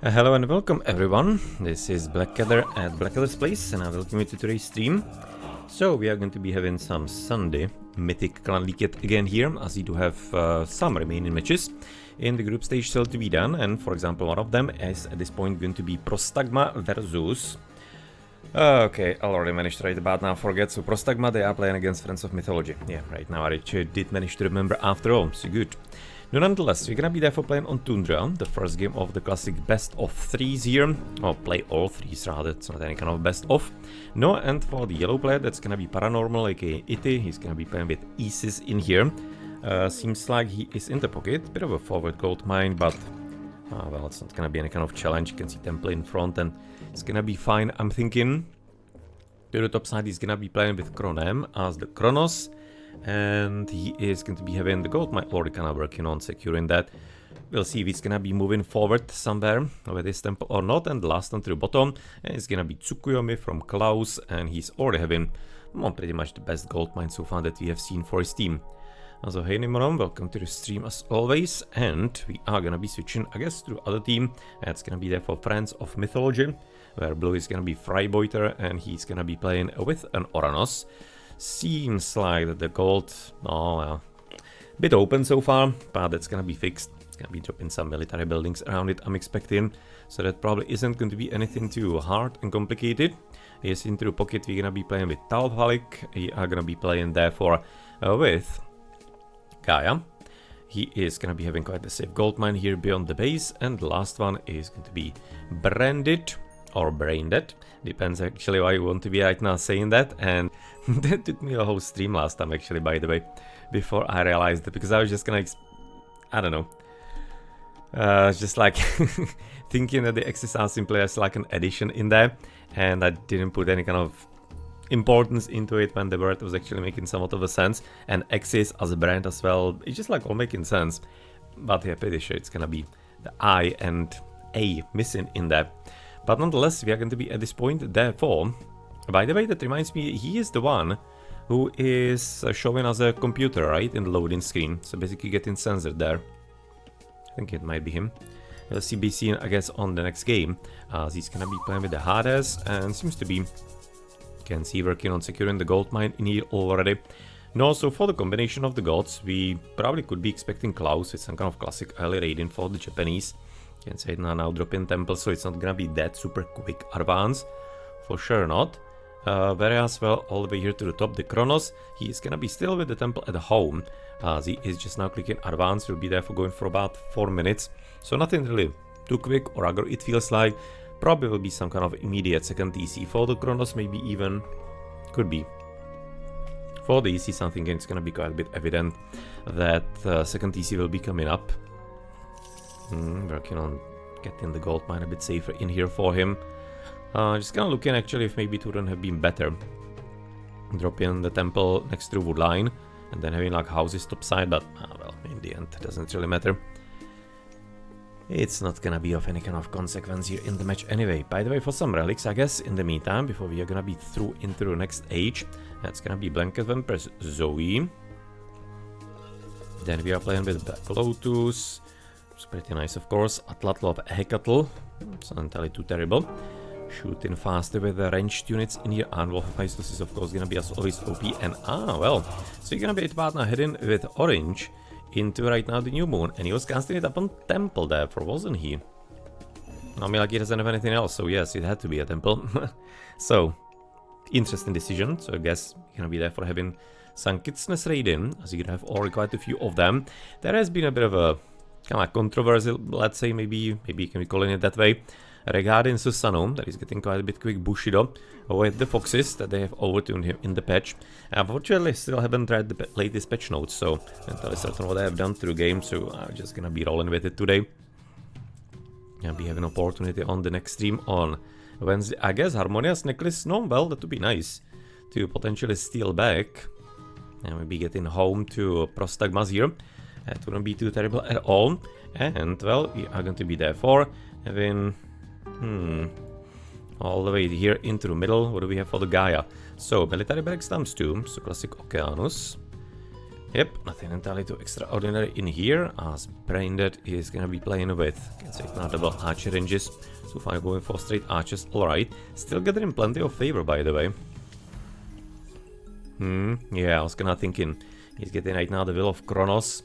Hello and welcome everyone, this is Blackadder at Blackadder's Place and I welcome you to today's stream. So we are going to be having some Sunday Mythic Clan League again here, as we do have some remaining matches in the group stage still to be done, and for example one of them is at this point going to be Prostagma versus... Okay, I already managed to write about now, forget, so Prostagma, they are playing against Friends of Mythology. Yeah, right now I actually did manage to remember after all, so good. No, nonetheless, we're gonna be there for playing on Tundra, the first game of the classic best of threes here. Or play all threes rather, it's not any kind of best of. No, and for the yellow player, that's gonna be Paranormal, aka Iti. He's gonna be playing with Isis in here. Seems like he is in the pocket, bit of a forward gold mine, but... well, it's not gonna be any kind of challenge. You can see Temple in front and it's gonna be fine, I'm thinking. To the top side, he's gonna be playing with Kronem as the Kronos. And he is going to be having the gold mine already kind of working on securing that. We'll see if he's gonna be moving forward somewhere with his temple or not. And the last one to the bottom is gonna be Tsukuyomi from Klaus, and he's already having pretty much the best gold mine so far that we have seen for his team. So hey Nimoron, welcome to the stream as always, and we are gonna be switching, I guess, to the other team. That's gonna be there for Friends of Mythology, where blue is gonna be Freibeuter and he's gonna be playing with an Oranos. Seems like that the gold, oh well, bit open so far, but that's gonna be fixed. It's gonna be dropping some military buildings around it, I'm expecting, so that probably isn't going to be anything too hard and complicated. Yes, into the pocket we're gonna be playing with Talvalik. We are gonna be playing therefore with Gaia. He is gonna be having quite a safe gold mine here beyond the base, and the last one is going to be Branded or Braindead. Depends actually why you want to be right now saying that, and that took me a whole stream last time actually, by the way, before I realized it, because I was just gonna, I don't know, just like thinking that the X's are simply as like an addition in there, and I didn't put any kind of importance into it when the word was actually making somewhat of a sense, and X's as a brand as well, it's just like all making sense, but yeah, pretty sure it's gonna be the I and A missing in there. But nonetheless, we are going to be at this point, therefore, by the way, that reminds me, he is the one who is showing us a computer, right, in the loading screen, so basically getting censored there. I think it might be him. We'll be seen, I guess, on the next game, as he's gonna be playing with the Hades, and seems to be, you can see, working on securing the gold mine in here already. No, so for the combination of the gods, we probably could be expecting Klaus with some kind of classic early raiding for the Japanese. You can say it now dropping temple, so it's not gonna be that super quick advance, for sure not. Whereas, well, all the way here to the top, the Kronos, he is gonna be still with the temple at home, as he is just now clicking advance. Will be there for going for about 4 minutes, so nothing really too quick or aggro, it feels like. Probably will be some kind of immediate second TC for the Kronos, maybe even, could be. For the EC, something it's gonna be quite a bit evident that second TC will be coming up. Working on getting the gold mine a bit safer in here for him. Just kind of looking actually if maybe it wouldn't have been better dropping the temple next to the wood line and then having like houses topside, but well, in the end it doesn't really matter. It's not gonna be of any kind of consequence here in the match anyway. By the way, for some relics, I guess, in the meantime, before we are gonna be through into the next age, that's gonna be Blanket Vampires Zoe. Then we are playing with Black Lotus. It's pretty nice, of course. Atlatl of Hecatl. It's not entirely too terrible. Shooting faster with the ranged units in here. And Wolf of Hephaestus is, of course, gonna be as always OP. And well, so you're gonna be about now heading with Orange into right now the New Moon. And he was casting it up on Temple there, for wasn't he? I mean, like, he doesn't have anything else, so yes, it had to be a Temple. So, interesting decision. So I guess you're gonna be there for having Sankitsness raiding, as you have already quite a few of them. There has been a bit of a kind of controversial, let's say, maybe you can be calling it that way, regarding Susanoo, that is getting quite a bit quick Bushido with the Foxes that they have overtuned him in the patch. Unfortunately, still haven't read the latest patch notes, so I'm entirely certain what I have done through game, so I'm just gonna be rolling with it today. And we have an opportunity on the next stream on Wednesday. I guess Harmonious Necklace, no, well, that would be nice to potentially steal back and maybe getting home to Prostagmas here. That wouldn't be too terrible at all. And, well, we are going to be there for having... all the way here into the middle. What do we have for the Gaia? So, military barracks times 2. So, classic Okeanos. Yep, nothing entirely too extraordinary in here, as Braindead is gonna be playing with, can say, now double archer ranges. So far going for straight archers, alright. Still getting plenty of favor, by the way. Yeah, I was kinda thinking, he's getting right now the Will of Kronos.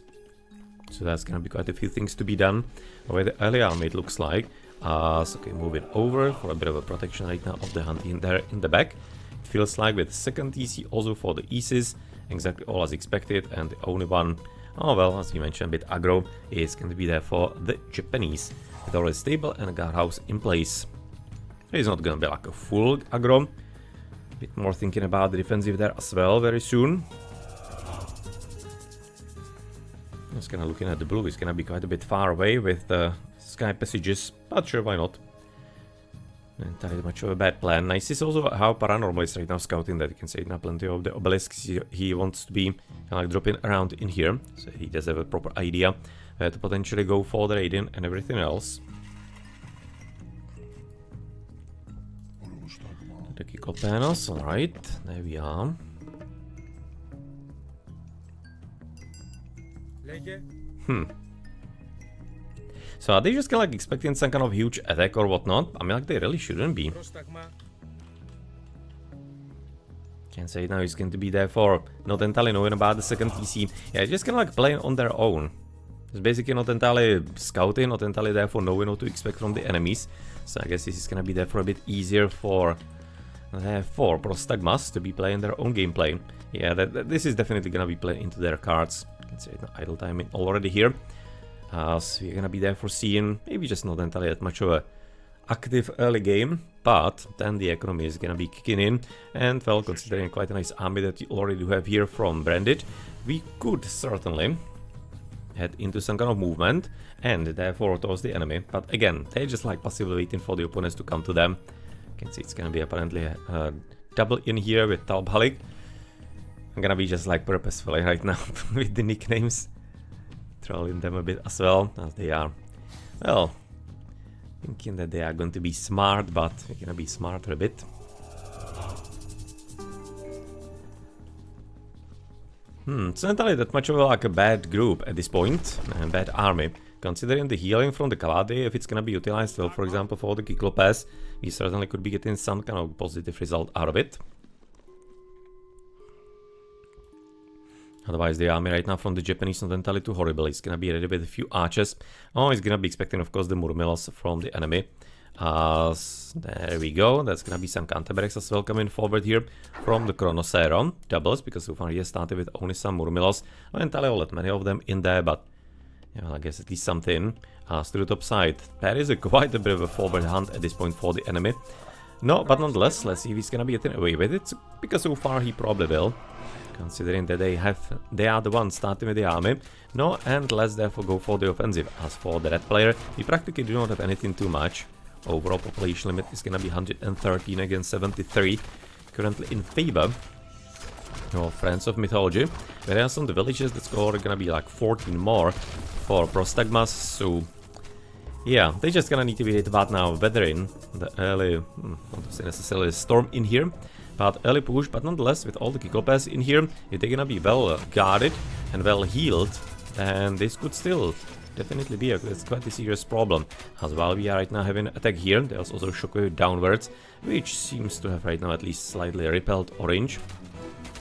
So that's gonna be quite a few things to be done. Where the early army, it looks like. So okay, moving over for a bit of a protection right now of the hunt in there in the back. It feels like with second TC also for the Isis, exactly all as expected, and the only one, oh well, as you mentioned, a bit aggro, is going to be there for the Japanese. With already stable and a guardhouse in place. It's not gonna be like a full aggro. Bit more thinking about the defensive there as well very soon. Just kind of looking at the blue, it's gonna be quite a bit far away with the sky passages, but sure, why not? Entirely much of a bad plan. Nice is also how Paranormal is right now scouting that. You can say now plenty of the obelisks he wants to be kind of like dropping around in here, so he does have a proper idea where to potentially go for the raiding and everything else. The kick-off panels, alright, there we are. So are they just kind of like expecting some kind of huge attack or whatnot? I mean, like, they really shouldn't be. Can't say now he's going to be there for not entirely knowing about the second TC. Yeah, just kind of like playing on their own. It's basically not entirely scouting, not entirely there for knowing what to expect from the enemies. So I guess this is going to be there for a bit easier for Prostagmas to be playing their own gameplay. Yeah, this is definitely going to be playing into their cards. You can say no idle time already here. So we're gonna be there for seeing maybe just not entirely that much of a active early game, but then the economy is gonna be kicking in, and well, considering quite a nice army that you already do have here from Branded, we could certainly head into some kind of movement and therefore towards the enemy. But again, they're just like passively waiting for the opponents to come to them. You can see it's gonna be apparently a double in here with Talbhalik. I'm gonna be just like purposefully right now with the nicknames. Trolling them a bit as well, as they are, well, thinking that they are going to be smart, but we're gonna be smarter a bit. It's not entirely that much of like a bad group at this point, and bad army. Considering the healing from the Kaladi, if it's gonna be utilized well, for example, for the Kyklopes, we certainly could be getting some kind of positive result out of it. Otherwise, the army right now from the Japanese not entirely too horrible. It's gonna be ready with a few archers. Oh, he's gonna be expecting, of course, the Murmilos from the enemy. There we go. That's gonna be some counterbarracks as well coming forward here from the Chronosero doubles, because so far he has started with only some Murmilos. Not entirely all that many of them in there, but yeah, well, I guess at least something. To the top side, there is quite a bit of a forward hunt at this point for the enemy. No, but nonetheless, let's see if he's gonna be getting away with it, because so far he probably will. Considering that they are the ones starting with the army. No, and let's therefore go for the offensive. As for the red player, we practically do not have anything too much. Overall population limit is gonna be 113 against 73. Currently in favor of Friends of Mythology. Whereas some of the villages that's gonna be like 14 more for Prostagmas. So yeah, they just gonna need to be hit about now weathering the early, not to say necessarily storm in here. But early push, but nonetheless, with all the Kyklopes in here, if they're gonna be well guarded and well healed, then this could still definitely be quite a serious problem. As well, we are right now having an attack here. There's also Shockwave downwards, which seems to have right now at least slightly repelled orange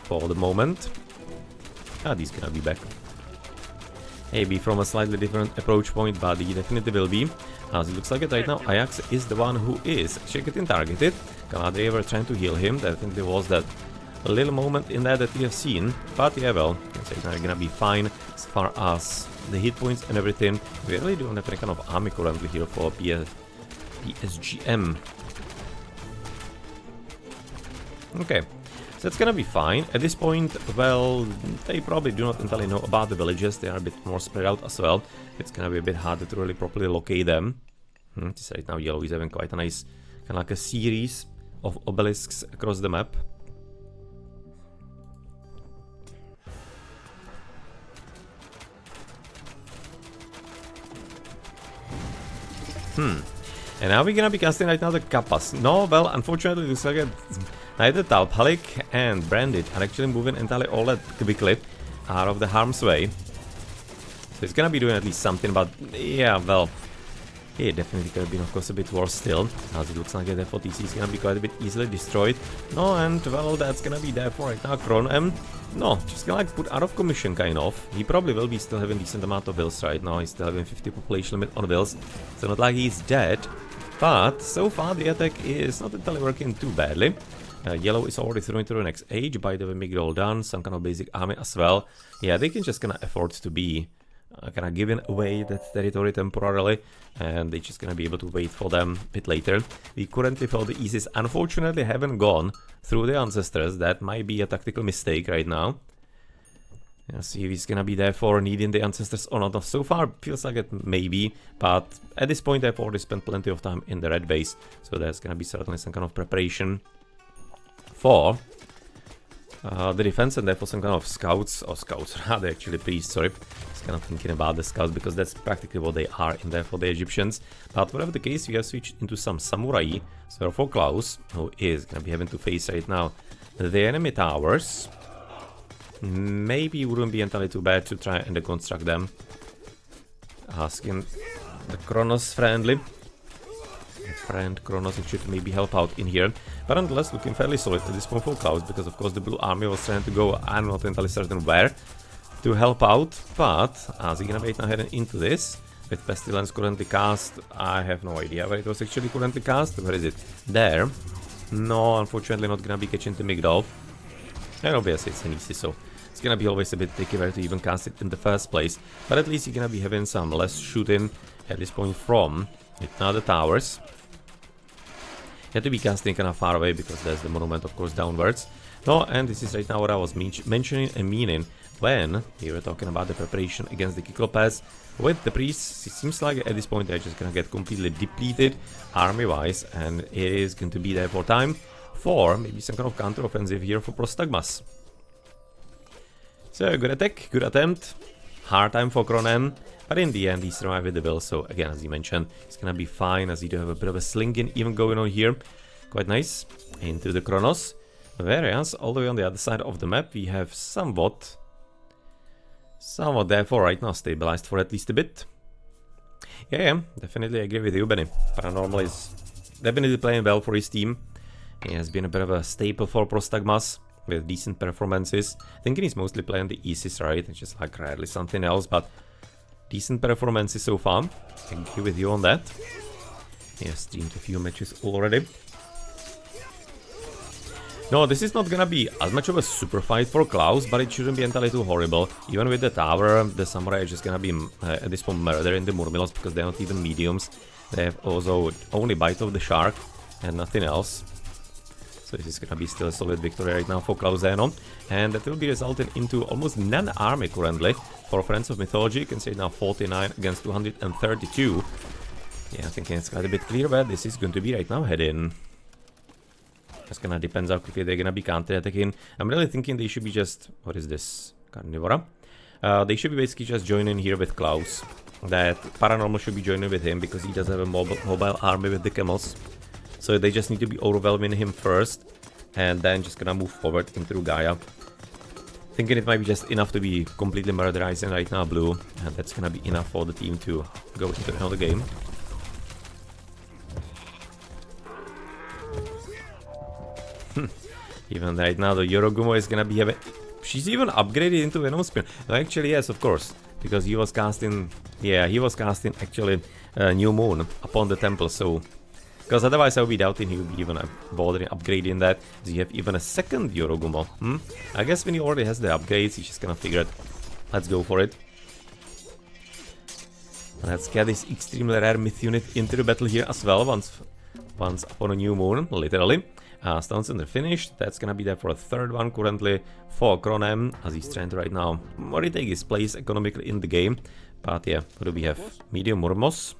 for the moment. He's gonna be back. Maybe from a slightly different approach point, but he definitely will be. As it looks like it right now, Ajax is the one who is actually getting targeted. Galadriel were trying to heal him. Definitely was that little moment in there that we have seen. But yeah, well, I can say now you're gonna be fine as far as the hit points and everything. We really don't have any kind of army currently here for PSGM. Okay. That's gonna be fine. At this point, well, they probably do not entirely know about the villages. They are a bit more spread out as well. It's gonna be a bit harder to really properly locate them. Just right now, yellow is having quite a nice, kind of like a series of obelisks across the map. And now we're gonna be casting right now the Kappas. No, well, unfortunately, it looks like neither Talbhalik and Branded are actually moving entirely all that quickly. out of the harm's way. So it's gonna be doing at least something, but yeah, well, it definitely could have been, of course, a bit worse still, as it looks like the FOTC is gonna be quite a bit easily destroyed. No, and well, that's gonna be there for right now. GrA, no, just gonna like put out of commission, kind of. He probably will be still having decent amount of wills right now. He's still having 50 population limit on wills, so not like he's dead. But so far the attack is not entirely working too badly. Yellow is already through into the next age. By the way, Miguel done, some kind of basic army as well. Yeah, they can just gonna afford to be kind of giving away that territory temporarily, and they're just gonna be able to wait for them a bit later. We currently feel the Eases unfortunately haven't gone through the ancestors. That might be a tactical mistake right now. Let's see if he's gonna be there for needing the ancestors or not. So far feels like it maybe, but at this point I've already spent plenty of time in the red base, so there's gonna be certainly some kind of preparation for the defense, and therefore some kind of scouts, or scouts rather, actually priests, sorry. Just kind of thinking about the scouts, because that's practically what they are in there for the Egyptians. But whatever the case, we have switched into some samurai. So for Klaus, who is going to be having to face right now the enemy towers, maybe it wouldn't be entirely too bad to try and deconstruct them. Asking the Kronos friend Kronos actually to maybe help out in here, but nonetheless looking fairly solid at this point for Klaus, because of course the blue army was trying to go, I'm not entirely certain where, to help out. But as he's gonna wait now heading into this with Pestilence currently cast, I have no idea where it was actually currently cast. Where is it? There. No, unfortunately not gonna be catching the Migdal, and obviously it's an easy, so it's gonna be always a bit tricky where to even cast it in the first place, but at least you're gonna be having some less shooting at this point from it. Now the towers had to be casting kind of far away, because there's the monument, of course, downwards. No, and this is right now what I was mentioning and meaning when we were talking about the preparation against the Kyklopes. With the priests, it seems like at this point they're just gonna get completely depleted army-wise, and it is going to be there for time for maybe some kind of counter-offensive here for Prostagmas. So, good attack, good attempt. Hard time for GrA, but in the end he survived with the will, so again, as you mentioned, it's gonna be fine, as you do have a bit of a slinging even going on here. Quite nice. Into the Kronos. Whereas, all the way on the other side of the map, we have somewhat therefore right now stabilized for at least a bit. Yeah, definitely agree with you, Benny. Paranormal is definitely playing well for his team. He has been a bit of a staple for Prostagmas, with decent performances. Thinking he's mostly playing the Isis, right? It's just like rarely something else, but decent performances so far. I agree with you on that. He has streamed a few matches already. No, this is not gonna be as much of a super fight for Klaus, but it shouldn't be entirely too horrible. Even with the tower, the samurai are just gonna be at this point murdering the Murmilos, because they're not even mediums. They have also only Bite of the Shark and nothing else. So this is gonna be still a solid victory right now for Klaus Zenon, and that will be resulting into almost none army currently for Friends of Mythology. You can say now 49 against 232. Yeah, I think it's quite a bit clear where this is going to be right now heading. Just gonna depends how quickly they're gonna be counter-attacking. I'm really thinking they should be just... what is this? Carnivora? They should be basically just joining here with Klaus. That Paranormal should be joining with him, because he does have a mobile army with the camels. So they just need to be overwhelming him first, and then just gonna move forward into Gaia. Thinking it might be just enough to be completely murderizing right now blue, and that's gonna be enough for the team to go into another game. Even right now the Yorogumo is gonna be having... she's even upgraded into Venom Spin. No, actually yes, of course, because he was casting... yeah, he was casting actually New Moon upon the temple, so... because otherwise I would be doubting he would be even bothering upgrading that. So you have even a second Yorogumo. I guess when he already has the upgrades, he's just gonna figure it. Let's go for it. Let's get this extremely rare myth unit into the battle here as well, once upon a new moon, literally. Stone Center finished. That's gonna be there for a third one currently for GrA, as he's trying to right now retake his place economically in the game. But yeah, what do we have? Medium Murmos.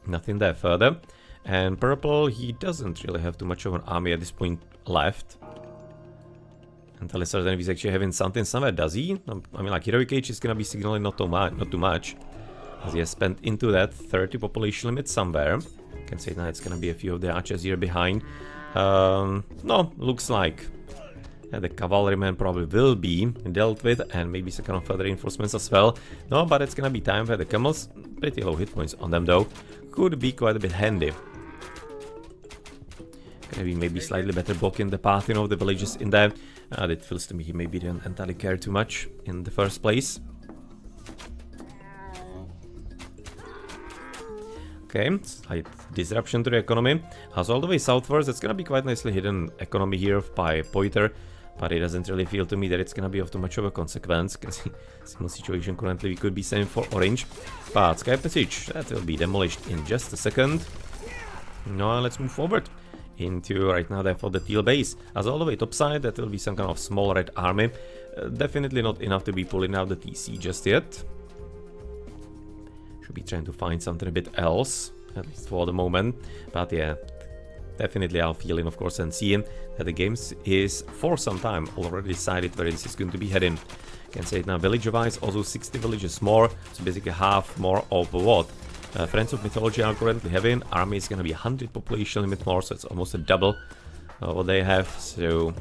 Nothing there further. And purple, he doesn't really have too much of an army at this point left. Until it's certain if he's actually having something somewhere, does he? I mean, like, Heroic Age is gonna be signaling not too much. As he has spent into that 30 population limit somewhere. You can say now it's gonna be a few of the archers here behind. No, looks like The cavalrymen probably will be dealt with, and maybe some kind of further reinforcements as well. No, but it's gonna be time for the camels. Pretty low hit points on them though. Could be quite a bit handy. Gonna be maybe slightly better blocking the path, you know, the villages in there. That feels to me he maybe didn't entirely care too much in the first place. Okay, slight disruption to the economy. As all the way southwards, it's gonna be quite nicely hidden economy here by Poiter, but it doesn't really feel to me that it's gonna be of too much of a consequence, because similar situation currently we could be same for Orange. But Sky Passage, that will be demolished in just a second. Now let's move forward into right now therefore the Teal base. As all the way topside, that will be some kind of small red army. Definitely not enough to be pulling out the TC just yet. Should be trying to find something a bit else, at least for the moment. But yeah, definitely our feeling, of course, and seeing that the game is for some time already decided where this is going to be heading. Can say it now, village-wise, also 60 villages more, so basically half more of what Friends of Mythology are currently having. Army is going to be 100 population limit more, so it's almost a double what they have. So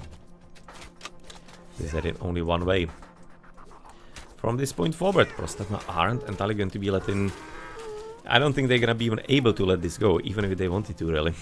this is heading only one way. From this point forward, Prostagma aren't entirely going to be letting... I don't think they're going to be even able to let this go, even if they wanted to, really.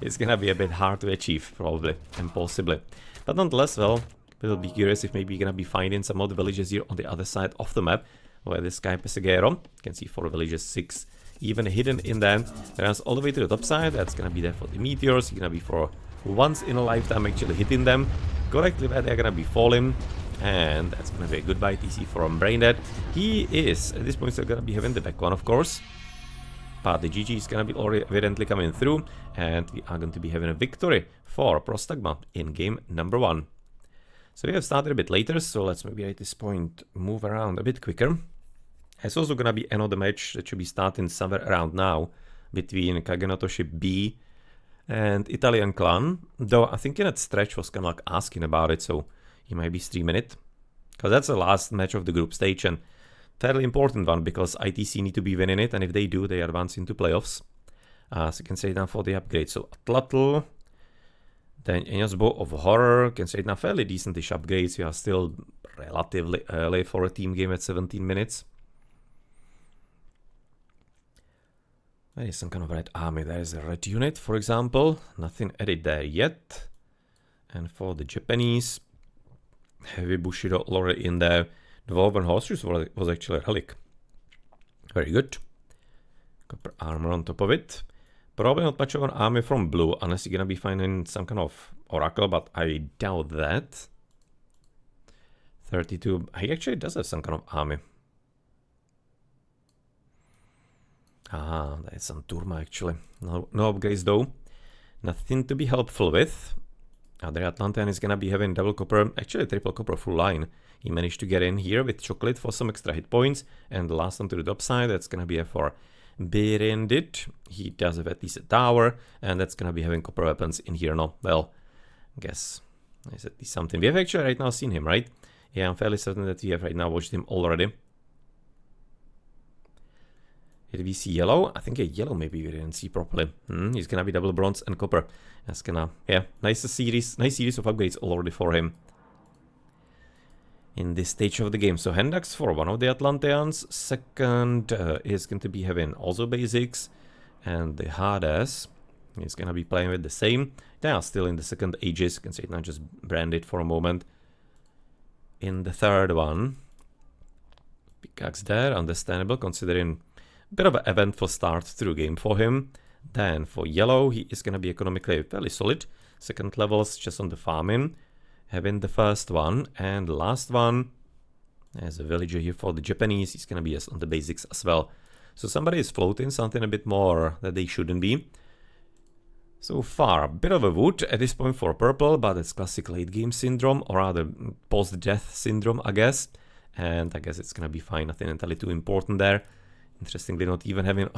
It's going to be a bit hard to achieve, probably, and possibly. But nonetheless, well, we'll be curious if maybe you're going to be finding some of the villages here on the other side of the map, where this Sky Pesegero, you can see 4 villages, 6 even hidden in there. There's all the way to the top side, that's going to be there for the meteors, you're going to be for once in a lifetime actually hitting them correctly where they're going to be falling. And that's going to be a goodbye TC from Braindead. He is, at this point, still going to be having the back one, of course. But the GG is going to be already evidently coming through. And we are going to be having a victory for Prostagma in game number 1. So we have started a bit later, so let's maybe at this point move around a bit quicker. It's also going to be another match that should be starting somewhere around now between Kagenotoshi B and Italian Clan. Though I think in that stretch was kind of like asking about it, so he might be streaming it. Because that's the last match of the group stage and fairly important one because ITC need to be winning it, and if they do, they advance into playoffs. So you can say it now for the upgrade. So Atlatl, then Enyos Bow of Horror, can say it now fairly decentish upgrades. We are still relatively early for a team game at 17 minutes. There is some kind of red army. There is a red unit, for example. Nothing added there yet. And for the Japanese, heavy Bushido already in there. The Woven Horses was actually a relic. Very good. Copper armor on top of it. Probably not much of an army from blue, unless you're gonna be finding some kind of oracle, but I doubt that. 32. He actually does have some kind of army. Ah, there's some Turma actually. No upgrades though. Nothing to be helpful with. Other Atlantean is gonna be having double copper, actually triple copper full line. He managed to get in here with chocolate for some extra hit points. And the last one to the top side, that's gonna be for Berendit. He does have at least a tower, and that's gonna be having copper weapons in here now. Well, I guess there's at least something. We have actually right now seen him, right? Yeah, I'm fairly certain that we have right now watched him already. Did we see yellow? I think a yellow maybe we didn't see properly. He's gonna be double bronze and copper. That's gonna, yeah, nice series of upgrades already for him in this stage of the game. So Hendax for one of the Atlanteans. Second is going to be having also basics, and the Hades is gonna be playing with the same. They are still in the second ages. You can say it now, just brand it for a moment. In the third one, pickaxe there, understandable considering a bit of an eventful start through game for him. Then for yellow, he is going to be economically fairly solid. Second levels just on the farming. Having the first one and the last one. There's a villager here for the Japanese. He's going to be on the basics as well. So somebody is floating something a bit more that they shouldn't be. So far, a bit of a wood at this point for purple, but it's classic late game syndrome, or rather post-death syndrome, I guess. And I guess it's going to be fine. Nothing entirely too important there. Interestingly, not even having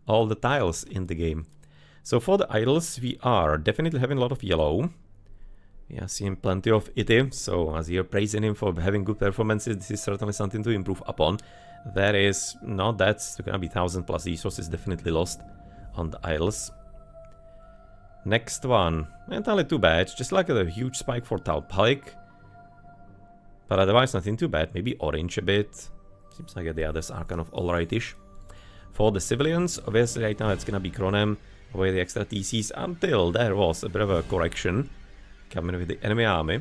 all the tiles in the game. So for the idols, we are definitely having a lot of yellow. We are seeing plenty of it. So as you're praising him for having good performances, this is certainly something to improve upon. There is, no, that's going to be 1000 plus resources definitely lost on the idols. Next one. Not entirely too bad. Just like a huge spike for Talpalik. But otherwise nothing too bad. Maybe orange a bit. Seems like the others are kind of alright-ish. For the civilians, obviously right now it's gonna be Kronem with the extra TCs until there was a bit of a correction coming with the enemy army.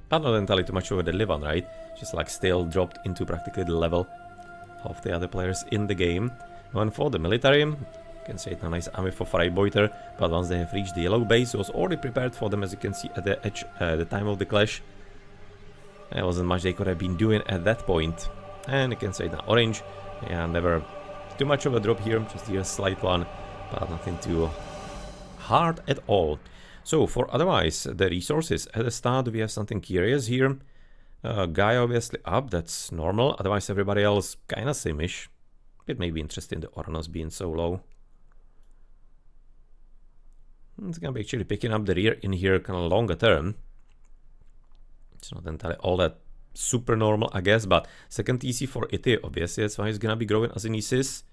But not entirely too much over the Livan, right? Just like still dropped into practically the level of the other players in the game. And for the military, you can say it's a nice army for Freibeuter, but once they have reached the yellow base, it was already prepared for them, as you can see at the edge, the time of the clash. There wasn't much they could have been doing at that point. And you can say now orange, yeah, never too much of a drop here, just here a slight one, but nothing too hard at all. So for otherwise, the resources at the start, we have something curious here. Guy obviously up, that's normal, otherwise everybody else kinda same-ish. It may be interesting, the Oranos being so low. It's gonna be actually picking up the rear in here kind of longer term. It's not entirely all that super normal, I guess, but second TC for Ity, obviously, that's why he's gonna be growing as an ISIS.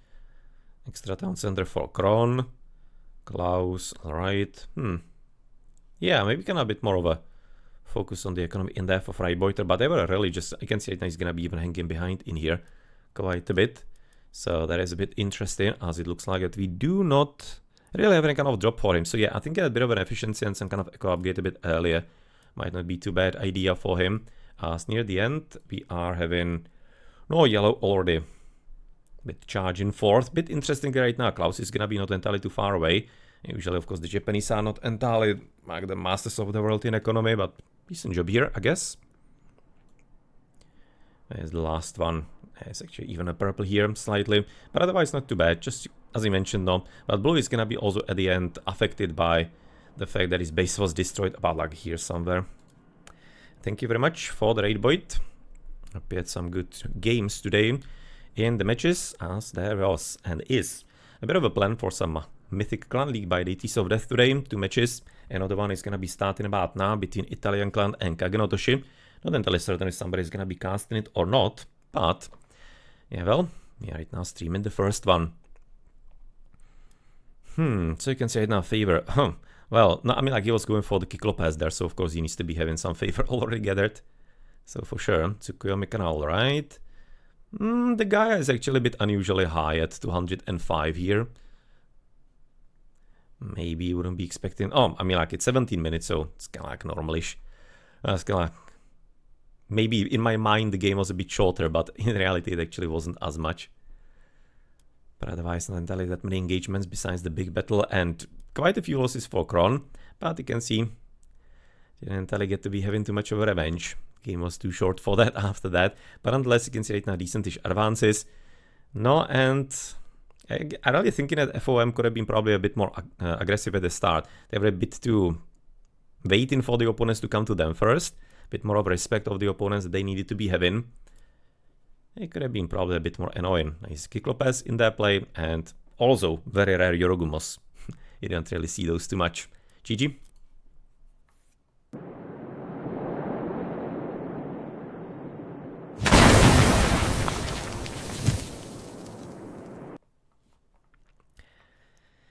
Extra town center for Kron. Klaus, alright. Yeah, maybe kind of a bit more of a focus on the economy in there for Freibeuter, but they were really just, I can see that he's gonna be even hanging behind in here quite a bit. So that is a bit interesting, as it looks like that we do not really have any kind of drop for him. So yeah, I think a bit of an efficiency and some kind of eco upgrade a bit earlier might not be too bad idea for him. As near the end, we are having no yellow already. Bit charging fourth. Bit interesting right now. Klaus is gonna be not entirely too far away. Usually, of course, the Japanese are not entirely like the masters of the world in economy, but decent job here, I guess. There's the last one. There's actually even a purple here, slightly, but otherwise not too bad. Just as I mentioned, though. But blue is gonna be also at the end affected by the fact that his base was destroyed about like here somewhere. Thank you very much for the raid, Boyd. Hope you had some good games today in the matches, as there was and is a bit of a plan for some Mythic Clan League by Deities of Death today. 2 matches. Another one is going to be starting about now between Italian Clan and Kagenotoshi. Not entirely certain if somebody is going to be casting it or not, but yeah, well, we are right now streaming the first one. So you can say it now, favor. Well, no, I mean, like he was going for the Kyclopes there, so of course he needs to be having some favor already gathered. So for sure, Tsukuyomi Canal, right? The guy is actually a bit unusually high at 205 here. Maybe you wouldn't be expecting... Oh, I mean, like it's 17 minutes, so it's kind of like normalish. It's kind of like... Maybe in my mind the game was a bit shorter, but in reality it actually wasn't as much. But otherwise, not entirely that many engagements besides the big battle and quite a few losses for Kron. But you can see, didn't entirely get to be having too much of a revenge. Game was too short for that after that. But nonetheless, you can see right now decentish advances. No, and I'm really thinking that FoM could have been probably a bit more aggressive at the start. They were a bit too waiting for the opponents to come to them first. A bit more of respect of the opponents that they needed to be having. It could have been probably a bit more annoying. Nice Kyclopes in their play, and also very rare Yorogumos. You don't really see those too much. GG.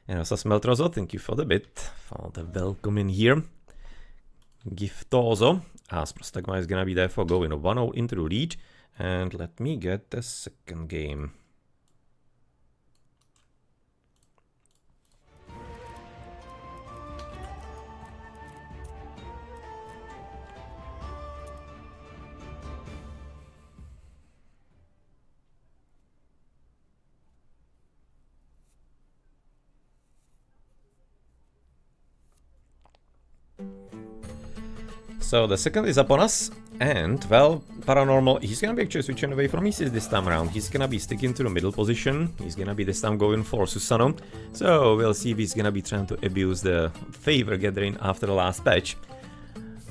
And also Smeltrozo, thank you for the bit, for the welcome in here. Giftozo, as Prostagma is gonna be there for going 1-0 into the lead. And let me get the second game. So the second is upon us, and well, Paranormal, he's gonna be actually switching away from Isis this time around. He's gonna be sticking to the middle position. He's gonna be this time going for Susano. So we'll see if he's gonna be trying to abuse the favor gathering after the last patch.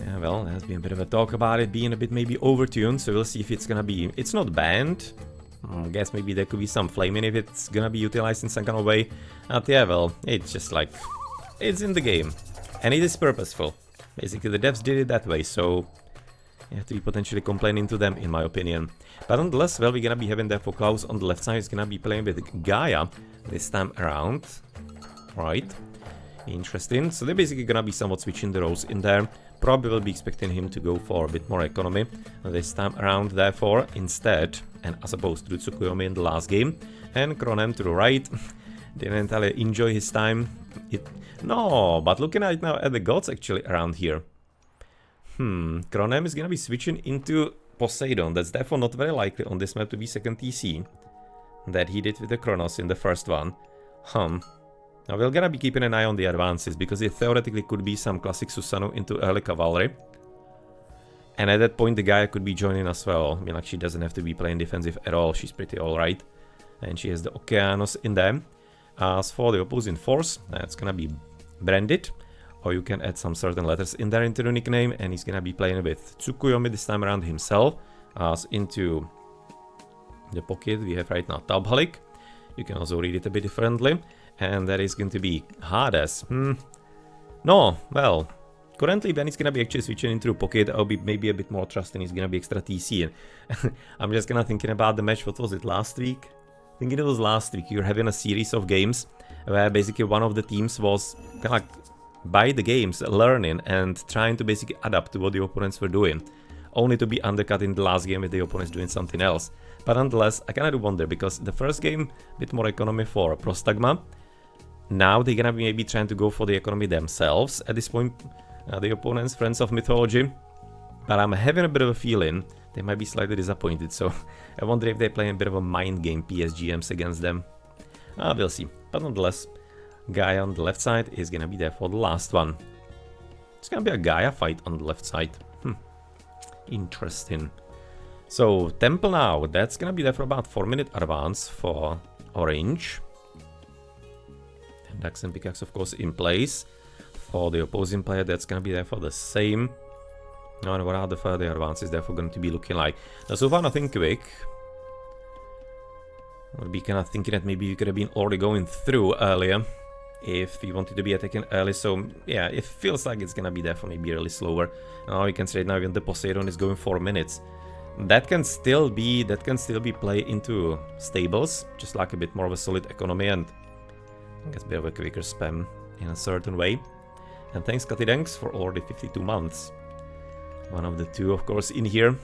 Yeah, well, there's been a bit of a talk about it being a bit maybe overtuned, so we'll see if it's gonna be... It's not banned. I guess maybe there could be some flaming if it's gonna be utilized in some kind of way. But yeah, well, it's just like... It's in the game. And it is purposeful. Basically, the devs did it that way, so you have to be potentially complaining to them, in my opinion. But nonetheless, well, we're gonna be having there for Klaus on the left side. He's gonna be playing with Gaia this time around. Right. Interesting. So they're basically gonna be somewhat switching the roles in there. Probably will be expecting him to go for a bit more economy this time around, therefore, instead, and as opposed to Tsukuyomi in the last game. And Kronem to the right. Didn't really enjoy his time. No, but looking at it now at the gods actually around here. Kronem is gonna be switching into Poseidon. That's therefore not very likely on this map to be second TC that he did with the Kronos in the first one. Now we're gonna be keeping an eye on the advances, because it theoretically could be some classic Susanoo into early cavalry. And at that point the Gaia could be joining as well. I mean, like, she doesn't have to be playing defensive at all, she's pretty alright. And she has the Okeanos in there. As for the opposing force, that's gonna be branded. Or you can add some certain letters in there into the nickname, and he's gonna be playing with Tsukuyomi this time around himself. As into the pocket we have right now Taubhalik. You can also read it a bit differently. And that is going to be Hades. No, well, currently Ben is gonna be actually switching into pocket. I'll be maybe a bit more trusting he's gonna be extra TC. I'm just gonna thinking about the match, what was it, last week? I think it was last week. You're having a series of games where basically one of the teams was kind of like by the games learning and trying to basically adapt to what the opponents were doing, only to be undercut in the last game with the opponents doing something else. But nonetheless, I kind of wonder, because the first game, a bit more economy for Prostagma. Now they're gonna be maybe trying to go for the economy themselves at this point, the opponents, Friends of Mythology. But I'm having a bit of a feeling they might be slightly disappointed, so I wonder if they're playing a bit of a mind game PSGMs against them. We'll see. But nonetheless, Gaia on the left side is gonna be there for the last one. It's gonna be a Gaia fight on the left side. Interesting. So, Temple now, that's gonna be there for about 4-minute advance for Orange. Dax and Pickaxe, of course, in place. For the opposing player, that's gonna be there for the same. And what are the further advances therefore going to be looking like? Now, so far nothing quick. I'll be kind of thinking that maybe we could have been already going through earlier if we wanted to be attacking early. So yeah, it feels like it's gonna be there for maybe really slower. Now you can say now even the Poseidon is going 4 minutes. That can still be play into stables, just like a bit more of a solid economy, and I guess a bit of a quicker spam in a certain way. And thanks Katidenks for already 52 months. One of the two, of course, in here.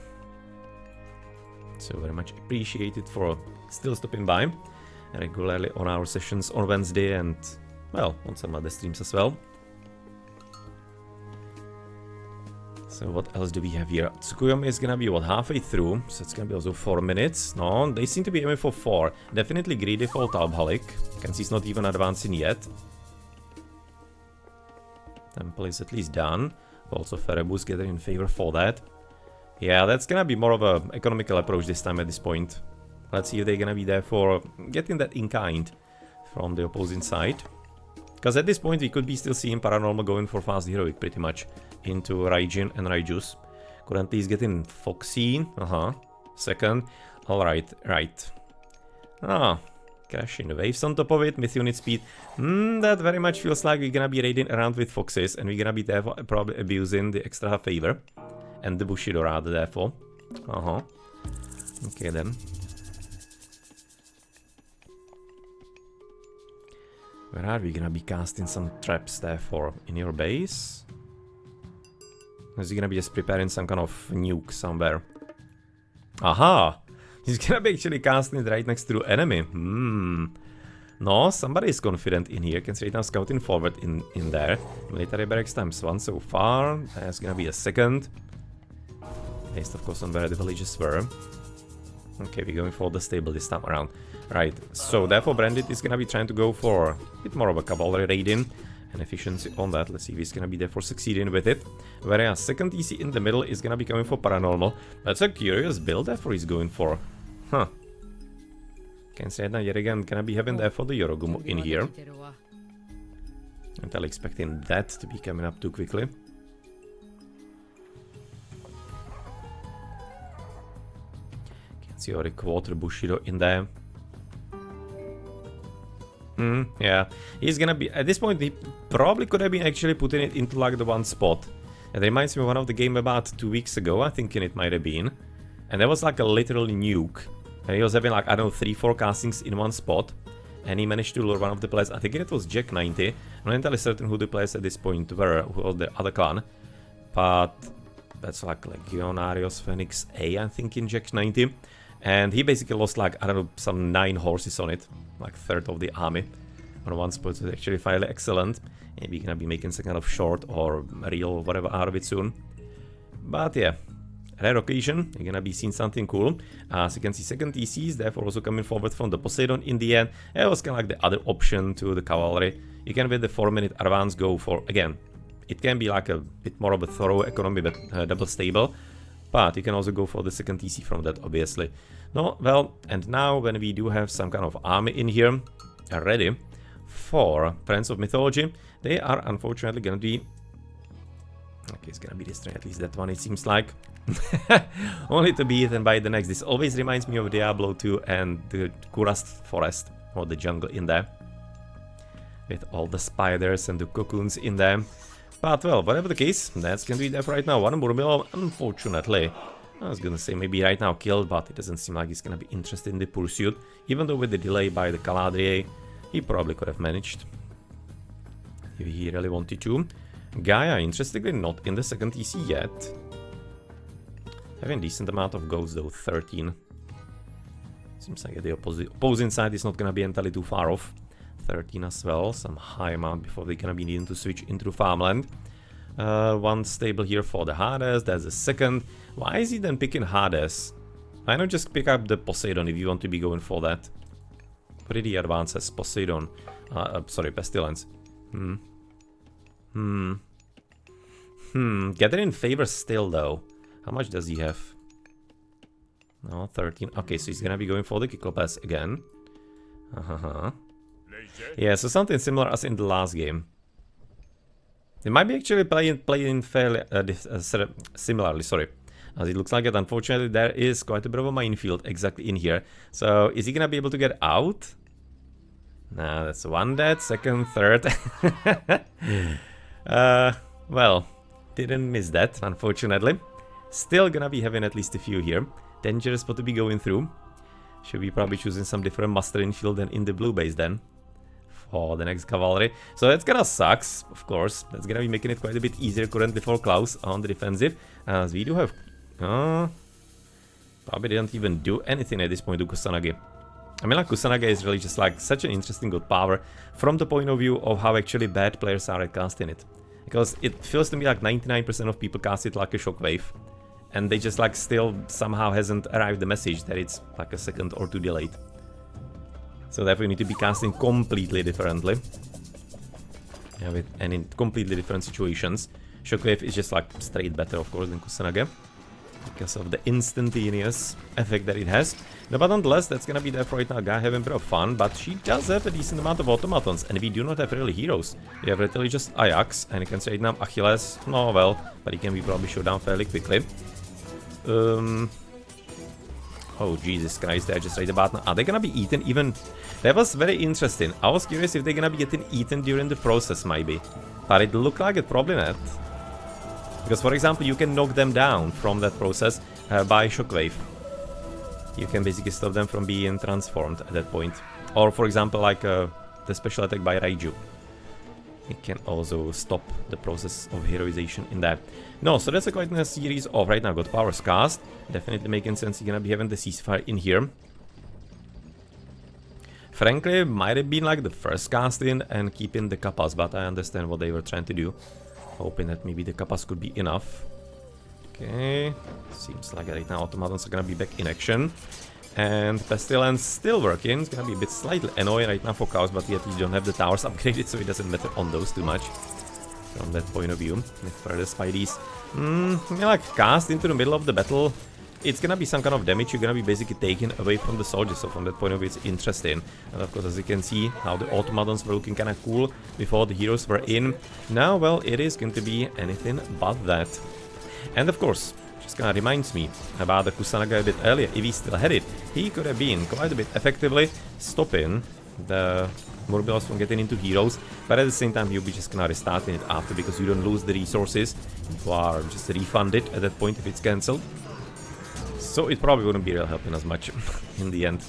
So very much appreciated for still stopping by regularly on our sessions on Wednesday and, well, on some other streams as well. So what else do we have here? Tsukuyomi is gonna be, what, halfway through, so it's gonna be also 4 minutes. No, they seem to be aiming for 4. Definitely greedy for Taubhalik. Can see it's not even advancing yet. Temple is at least done. Also Ferebus getting in favor for that. Yeah, that's gonna be more of a economical approach this time at this point. Let's see if they're gonna be there for getting that in kind from the opposing side. Because at this point we could be still seeing Paranormal going for fast heroic pretty much into Raijin and Raijus. Currently he's getting Foxy. Second. Alright, right. Crashing the waves on top of it, with unit speed. That very much feels like we're gonna be raiding around with foxes, and we're gonna be therefore probably abusing the extra favor. And the Bushido rather, therefore. Okay then. Where are we gonna be casting some traps therefore? In your base? Is he gonna be just preparing some kind of nuke somewhere? Aha! He's gonna be actually casting it right next to the enemy. No, somebody is confident in here. Can straight now scouting forward in there. Military barracks ×1 so far. There's gonna be a second. Based of course on where the villages were. Okay, we're going for the stable this time around. Right, so therefore Brandit is gonna be trying to go for a bit more of a cavalry raiding and efficiency on that. Let's see if he's gonna be there for succeeding with it. Whereas second EC in the middle is gonna be coming for Paranormal. That's a curious build therefore he's going for. Can say that yet again, gonna be having there for the Yorogumo in here. Until expecting that to be coming up too quickly. Can see already quarter Bushido in there. Yeah, he's gonna be, at this point he probably could have been actually putting it into like the one spot. It reminds me of one of the game about 2 weeks ago, I think it might have been. And that was like a literal nuke. And he was having like, I don't know, 3-4 castings in one spot. and he managed to lure one of the players. I think it was Jack 90. I'm not entirely certain who the players at this point were, who was the other clan, but that's like Legionarios Phoenix A, I think, in Jack 90. And he basically lost like, I don't know, some 9 horses on it, like third of the army on one spot. So it's actually fairly excellent. Maybe gonna be making some kind of short or reel or whatever out of it soon. But yeah, rare occasion, you're gonna be seeing something cool. As you can see, second TCs, therefore also coming forward from the Poseidon in the end. It was kind of like the other option to the cavalry. You can with the 4-minute advance go for, again, it can be like a bit more of a thorough economy, but double stable. But you can also go for the second TC from that, obviously. No, well, and now when we do have some kind of army in here ready for Friends of Mythology, they are unfortunately gonna be... Okay, it's gonna be this train, at least that one, it seems like. Only to be eaten by the next. This always reminds me of Diablo 2 and the Kurast forest, or the jungle in there. With all the spiders and the cocoons in there. But well, whatever the case, that's gonna be there for right now. One Murmillo, unfortunately, I was gonna say maybe right now killed, but it doesn't seem like he's gonna be interested in the pursuit. Even though with the delay by the Caladrier, he probably could have managed. If he really wanted to. Gaia, interestingly, not in the second TC yet. Having a decent amount of goats though, 13. Seems like the opposing side is not gonna be entirely too far off. 13 as well, some high amount before they're gonna be needing to switch into farmland. One stable here for the Hades, there's a second. Why is he then picking Hades? Why not just pick up the Poseidon if you want to be going for that? Pretty advanced as Poseidon. Sorry, Pestilence. Getting in favor still though. How much does he have? No, 13. Okay, so he's gonna be going for the Kyklops again. Yeah, so something similar as in the last game. They might be actually playing fairly similarly, sorry. As it looks like it, unfortunately, there is quite a bit of a minefield exactly in here. So, is he gonna be able to get out? Nah, that's one dead, second, third. Well, didn't miss that, unfortunately. Still gonna be having at least a few here. Dangerous spot to be going through. Should be probably choosing some different muster infield than in the blue base then. For the next cavalry. So that's gonna sucks, of course. That's gonna be making it quite a bit easier currently for Klaus on the defensive. As we do have... probably didn't even do anything at this point to Kusanagi. I mean, like, Kusanagi is really just like such an interesting good power from the point of view of how actually bad players are at casting it. Because it feels to me like 99% of people cast it like a shockwave. And they just like still somehow hasn't arrived the message that it's like a second or two delayed. So therefore you need to be casting completely differently. Yeah, and in completely different situations. Shockwave is just like straight better, of course, than Kusanagi. Because of the instantaneous effect that it has. No, but nonetheless, that's gonna be there for right now. Guy having a bit of fun, but she does have a decent amount of automatons, and we do not have really heroes. We have literally just Ajax, and you can say right now Achilles. No, well, but he can be probably shot down fairly quickly. Oh, Jesus Christ, they're just right about now. Are they gonna be eaten even? That was very interesting. I was curious if they're gonna be getting eaten during the process, maybe. But it looked like it probably not. Because, for example, you can knock them down from that process by Shockwave. You can basically stop them from being transformed at that point. Or, for example, like the special attack by Raiju. It can also stop the process of heroization in that. No, so that's a quite nice series of right now got powers cast. Definitely making sense. You're gonna be having the ceasefire in here. Frankly, might have been like the first casting and keeping the kappas, but I understand what they were trying to do. Hoping that maybe the kappas could be enough. Okay, seems like right now automatons are gonna be back in action. And Pestilence still working. It's gonna be a bit slightly annoying right now for cows, but yet we don't have the towers upgraded, so it doesn't matter on those too much. From that point of view, with further Spideys. Like cast into the middle of the battle, it's gonna be some kind of damage you're gonna be basically taken away from the soldiers, so from that point of view it's interesting. And of course, as you can see, how the automatons were looking kinda cool before the heroes were in. Now, well, it is going to be anything but that. And of course, just kinda reminds me about the Kusanagi a bit earlier. If he still had it, he could have been quite a bit effectively stopping the Murmillos from getting into heroes, but at the same time you'll be just kinda restarting it after, because you don't lose the resources. You are just refunded at that point if it's cancelled. So it probably wouldn't be real helping as much in the end.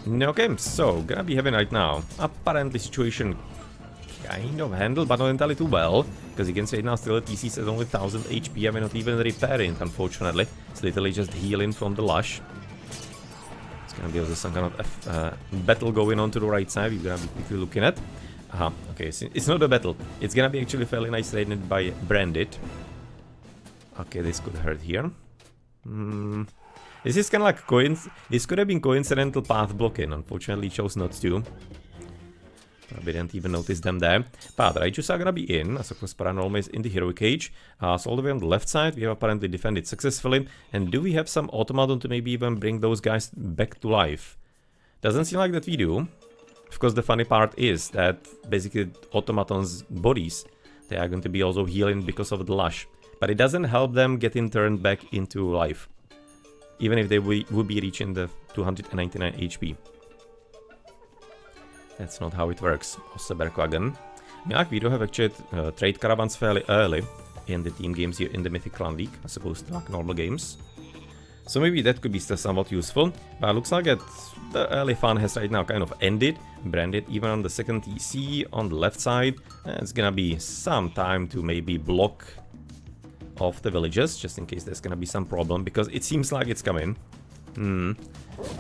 Okay, so gonna be having right now, apparently situation kind of handled, but not entirely too well, because you can say now still TC's at only 1000 HP, I mean not even repairing it, unfortunately. It's literally just healing from the Lush. It's gonna be also some kind of battle going on to the right side, we're gonna be quickly looking at. Okay, so it's not a battle, it's gonna be actually fairly nice raided by Branded. Okay, this could hurt here. This is kind of like this could have been coincidental path blocking, unfortunately chose not to. Probably didn't even notice them there. But Raijus are gonna be in, as of course Paranormal is in the hero cage. So all the way on the left side, we have apparently defended successfully. And do we have some automaton to maybe even bring those guys back to life? Doesn't seem like that we do. Of course, the funny part is that basically automatons' bodies, they are going to be also healing because of the Lush. But it doesn't help them getting turned back into life. Even if they would be reaching the 299 HP. That's not how it works. Oseberkwagen. Like we do have actually trade caravans fairly early in the team games here in the Mythic Clan League, as opposed to like normal games. So maybe that could be still somewhat useful. But it looks like that the early fun has right now kind of ended. Branded even on the second TC on the left side. It's gonna be some time to maybe block off the villages, just in case there's gonna be some problem, because it seems like it's coming.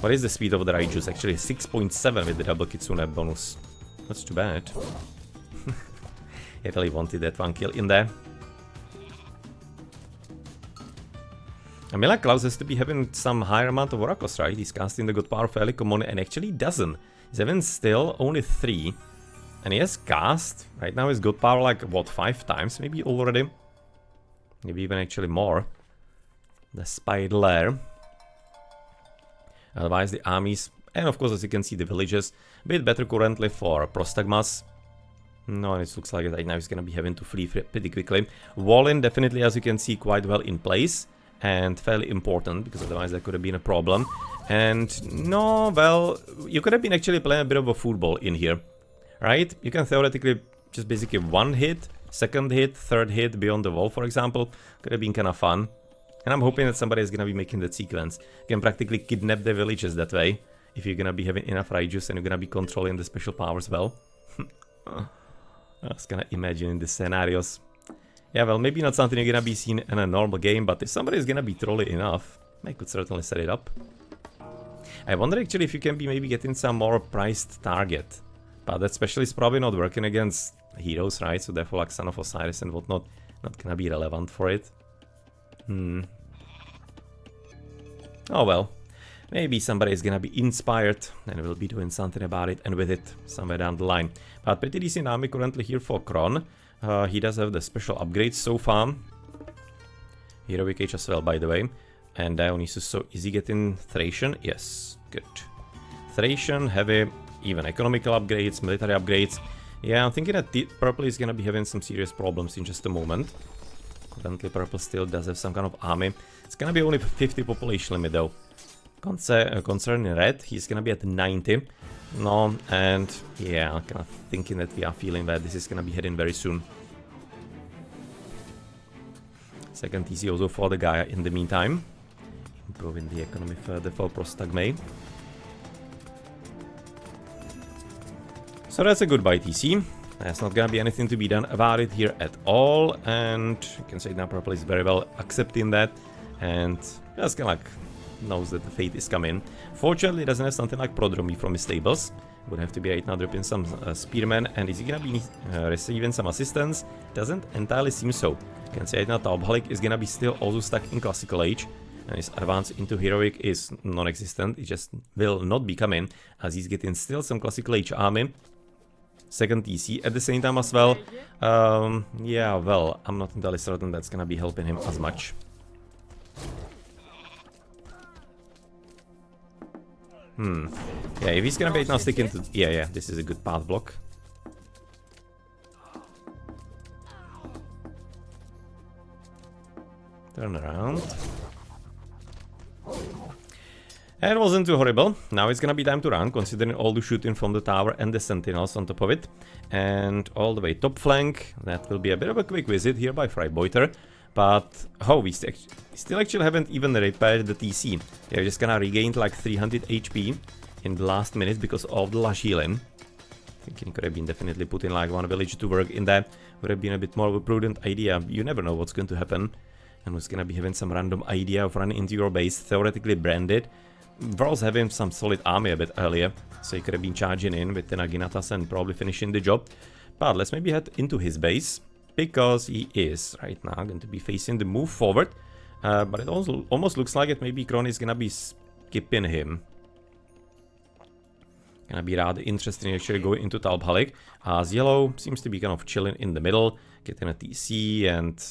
What is the speed of the Raijus? Actually 6.7 with the double Kitsune bonus. That's too bad. I really wanted that one kill in there. I mean, like Klaus has to be having some higher amount of oracles, right? He's casting the good power fairly common and actually doesn't. He's having still only 3. And he has cast, right now his good power like, what, 5 times maybe already? Maybe even actually more. The Spider Lair. Otherwise the armies, and of course as you can see the villages, a bit better currently for Prostagmas. No, it looks like right now he's gonna be having to flee pretty quickly. Wallin definitely, as you can see, quite well in place. And fairly important, because otherwise that could have been a problem. And no, well, you could have been actually playing a bit of a football in here. Right? You can theoretically just basically one hit, second hit, third hit beyond the wall, for example. Could have been kind of fun. And I'm hoping that somebody is gonna be making that sequence. You can practically kidnap the villages that way. If you're gonna be having enough Raijus and you're gonna be controlling the special powers well. I was gonna imagine the scenarios. Yeah, well, maybe not something you're gonna be seeing in a normal game, but if somebody is gonna be trolly enough, I could certainly set it up. I wonder actually if you can be maybe getting some more priced target. But that special is probably not working against heroes, right? So therefore like Son of Osiris and whatnot, not gonna be relevant for it. Oh well. Maybe somebody is gonna be inspired and will be doing something about it and with it somewhere down the line. But pretty decent army currently here for Kron. He does have the special upgrades so far. Heroic Age as well, by the way. And Dionysus, so is he getting Thracian? Yes, good. Thracian, heavy, even economical upgrades, military upgrades. Yeah, I'm thinking that Purple is gonna be having some serious problems in just a moment. Currently Purple still does have some kind of army. It's gonna be only 50 population limit though. Concerning Red, he's gonna be at 90. No, and yeah, I'm kind of thinking that we are feeling that this is gonna be heading very soon. Second TC also for the Gaia in the meantime. Improving the economy further for Prostagme. So that's a goodbye TC. There's not gonna be anything to be done about it here at all. And you can say now Purple is very well accepting that. And just kinda like knows that the fate is coming. Fortunately, it doesn't have something like Prodromy from his stables. Would have to be right now dropping some spearmen, and is he gonna be receiving some assistance? Doesn't entirely seem so. You can say right now Taubhalik is gonna be still also stuck in Classical Age, and his advance into Heroic is non-existent. It just will not be coming, as he's getting still some Classical Age army. Second TC at the same time as well. Yeah, well, I'm not entirely certain that's gonna be helping him as much. Yeah, if he's gonna be now sticking to... Yeah, this is a good path block. Turn around. It wasn't too horrible. Now it's gonna be time to run, considering all the shooting from the tower and the sentinels on top of it. And all the way top flank. That will be a bit of a quick visit here by Freibeuter. But, oh, we still actually haven't even repaired the TC. They're just gonna regain like 300 HP in the last minute because of the lush healing. Thinking it could have been definitely put in like one village to work in there. Would have been a bit more of a prudent idea. You never know what's going to happen. And who's gonna be having some random idea of running into your base, theoretically branded. Varl's having some solid army a bit earlier, so he could have been charging in with the Naginatas and probably finishing the job. But let's maybe head into his base, because he is right now going to be facing the move forward. But it also almost looks like it maybe Kron is gonna be skipping him. Gonna be rather interesting actually going into Talbhalik, as Yellow seems to be kind of chilling in the middle, getting a TC and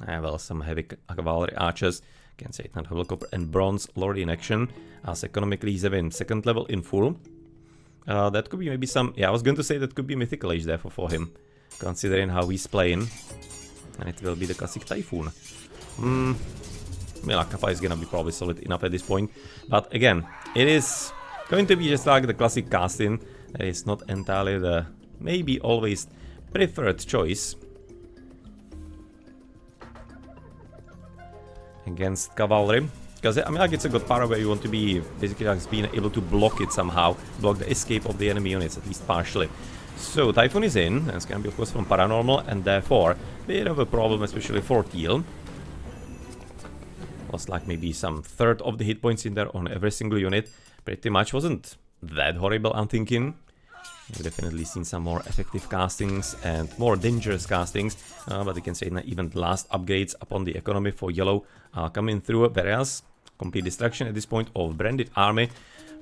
well, some heavy cavalry archers. Can say it, not double copper and bronze already in action, as economically he's having second level in full. That could be maybe some, yeah, I was going to say that could be mythical age therefore for him, considering how he's playing. And it will be the classic Typhoon. Mila Kappa is gonna be probably solid enough at this point, but again, it is going to be just like the classic casting. That is not entirely the maybe always preferred choice against cavalry, because I mean, like, it's a good part where you want to be basically like being able to block it somehow, block the escape of the enemy units at least partially. So Typhoon is in, and it's gonna be of course from paranormal, and therefore a bit of a problem, especially for Teal. Was like maybe some third of the hit points in there on every single unit. Pretty much wasn't that horrible, I'm thinking. We've definitely seen some more effective castings and more dangerous castings, but you can say that even the last upgrades upon the economy for Yellow are coming through, whereas complete destruction at this point of branded army.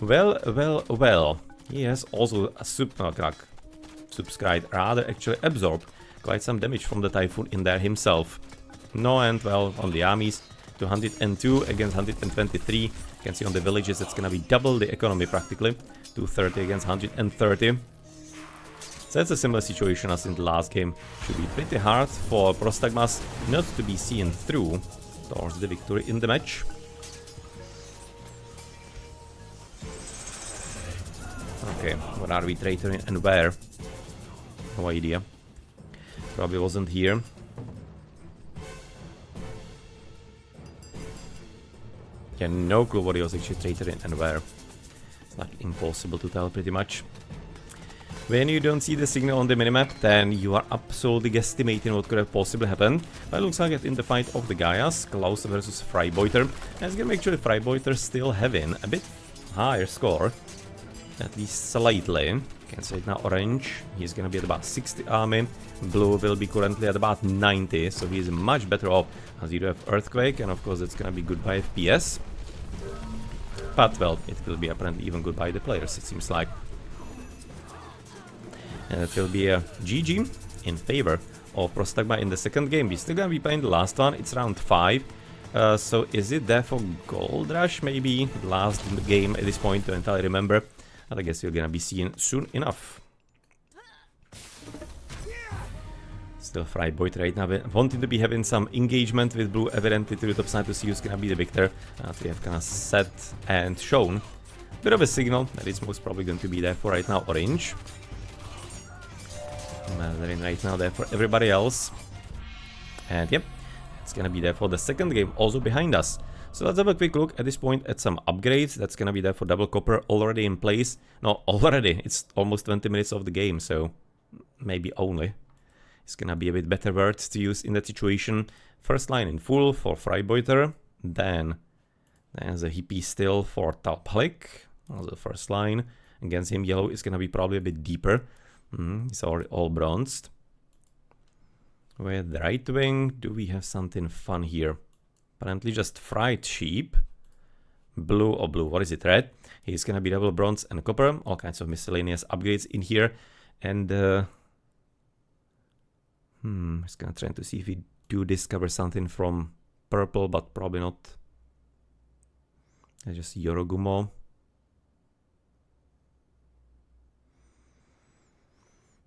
Well, he has also subscribed, rather actually absorbed quite some damage from the Typhoon in there himself. No, and well, on the armies, 202 against 123. You can see on the villages it's gonna be double the economy practically. 230 against 130. So that's a similar situation as in the last game. Should be pretty hard for Prostagmas not to be seen through towards the victory in the match. Okay, what are we traitoring and where? No idea. Probably wasn't here. Yeah, no clue what he was actually traitoring and where. It's like impossible to tell pretty much. When you don't see the signal on the minimap, then you are absolutely guesstimating what could have possibly happened. But it looks like it in the fight of the Gaias, Klaus versus Freibeuter. And it's gonna actually Freibeuter still having a bit higher score. At least slightly. Can say it now orange. He's gonna be at about 60 army. Blue will be currently at about 90, so he's much better off. As you do have Earthquake, and of course it's gonna be good by FPS. But well, it will be apparently even good by the players, it seems like. And it will be a GG in favor of Prostagma in the second game. We're still gonna be playing the last one, it's round 5. So is it there for Gold Rush maybe? Last game at this point, to entirely remember. But I guess you're gonna be seeing soon enough. Still Freibeuter right now wanting to be having some engagement with Blue, evidently to the top side to see who's gonna be the victor. We have kind of set and shown a bit of a signal that is most probably going to be there for right now Orange. Mandarin right now there for everybody else. And yep, it's gonna be there for the second game also behind us. So let's have a quick look at this point at some upgrades. That's gonna be there for double copper already in place. No, already, it's almost 20 minutes of the game, so maybe only. It's gonna be a bit better words to use in that situation. First line in full for Freibeuter. Then there's a hippie still for Talbhalik. Also first line. Against him, Yellow is gonna be probably a bit deeper. He's already all bronzed. With the right wing, do we have something fun here? Apparently just fried sheep. Blue, what is it, red? He's gonna be double bronze and copper. All kinds of miscellaneous upgrades in here. And just gonna try to see if we do discover something from purple, but probably not. Just Yorogumo.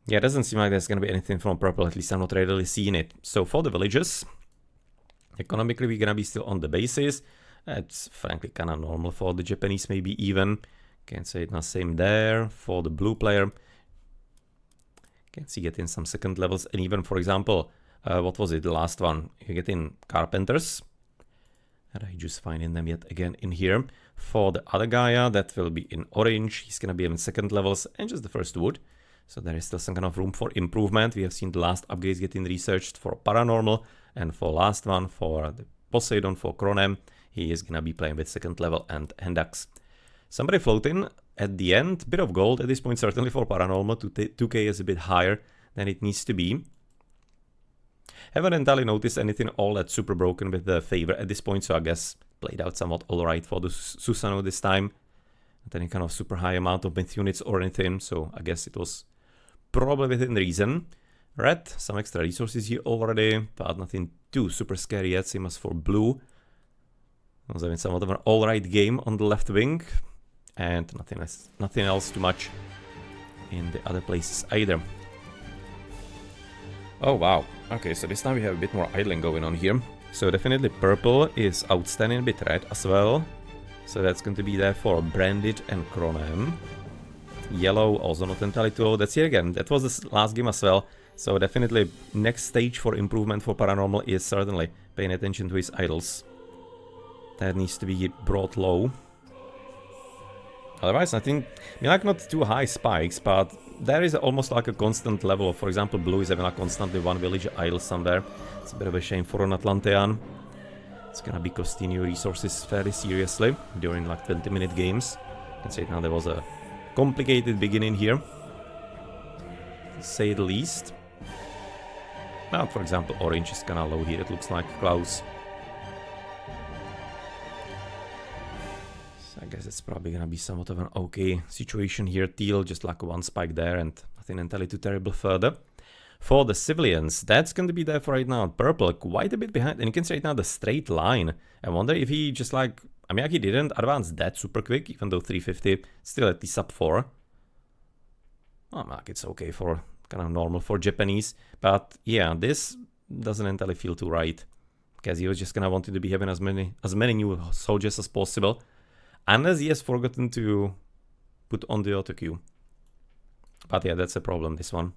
Yeah, it doesn't seem like there's gonna be anything from purple, at least I'm not readily seeing it. So for the villages, economically we're gonna be still on the bases. It's frankly kinda normal for the Japanese, maybe even. Can't say it's not same there. For the blue player, can see getting some second levels, and even for example, what was it, the last one? You get in carpenters, I'm just finding them yet again in here. For the other Gaia, that will be in orange. He's gonna be in second levels and just the first wood. So there is still some kind of room for improvement. We have seen the last upgrades getting researched for Paranormal, and for last one, for the Poseidon, for Cronem, he is gonna be playing with second level and Hendax. Somebody floating at the end, bit of gold at this point, certainly for Paranormal. 2k is a bit higher than it needs to be. Haven't entirely noticed anything all that super broken with the favor at this point, so I guess played out somewhat alright for the Susanoo this time. Not any kind of super high amount of myth units or anything, so I guess it was probably within reason. Red, some extra resources here already, but nothing too super scary yet, same as for blue. I was having somewhat of an alright game on the left wing, and nothing else too much in the other places either. Oh wow, okay, so this time we have a bit more idling going on here. So definitely purple is outstanding, a bit red as well. So that's going to be there for Branded and Cronem. Yellow also not entirely too low. That's here again, that was the last game as well. So definitely next stage for improvement for Paranormal is certainly paying attention to his idols. That needs to be brought low. Otherwise, I think, like not too high spikes, but there is almost like a constant level of, for example, blue is having like constantly one village idle somewhere. It's a bit of a shame for an Atlantean. It's gonna be costing you resources fairly seriously during like 20-minute games. You can say now there was a complicated beginning here, to say the least. Now, for example, orange is kinda low here, it looks like Klaus. I guess it's probably gonna be somewhat of an okay situation here. Teal, just like one spike there and nothing entirely too terrible further. For the civilians, that's going to be there for right now. Purple, quite a bit behind. And you can see right now the straight line. I wonder if he just like... I mean, like he didn't advance that super quick, even though 350, still at the sub 4. Well, like it's okay for kind of normal for Japanese. But yeah, this doesn't entirely feel too right. Because he was just gonna wanted to be having as many new soldiers as possible. Unless he has forgotten to put on the auto queue. But yeah, that's a problem, this one.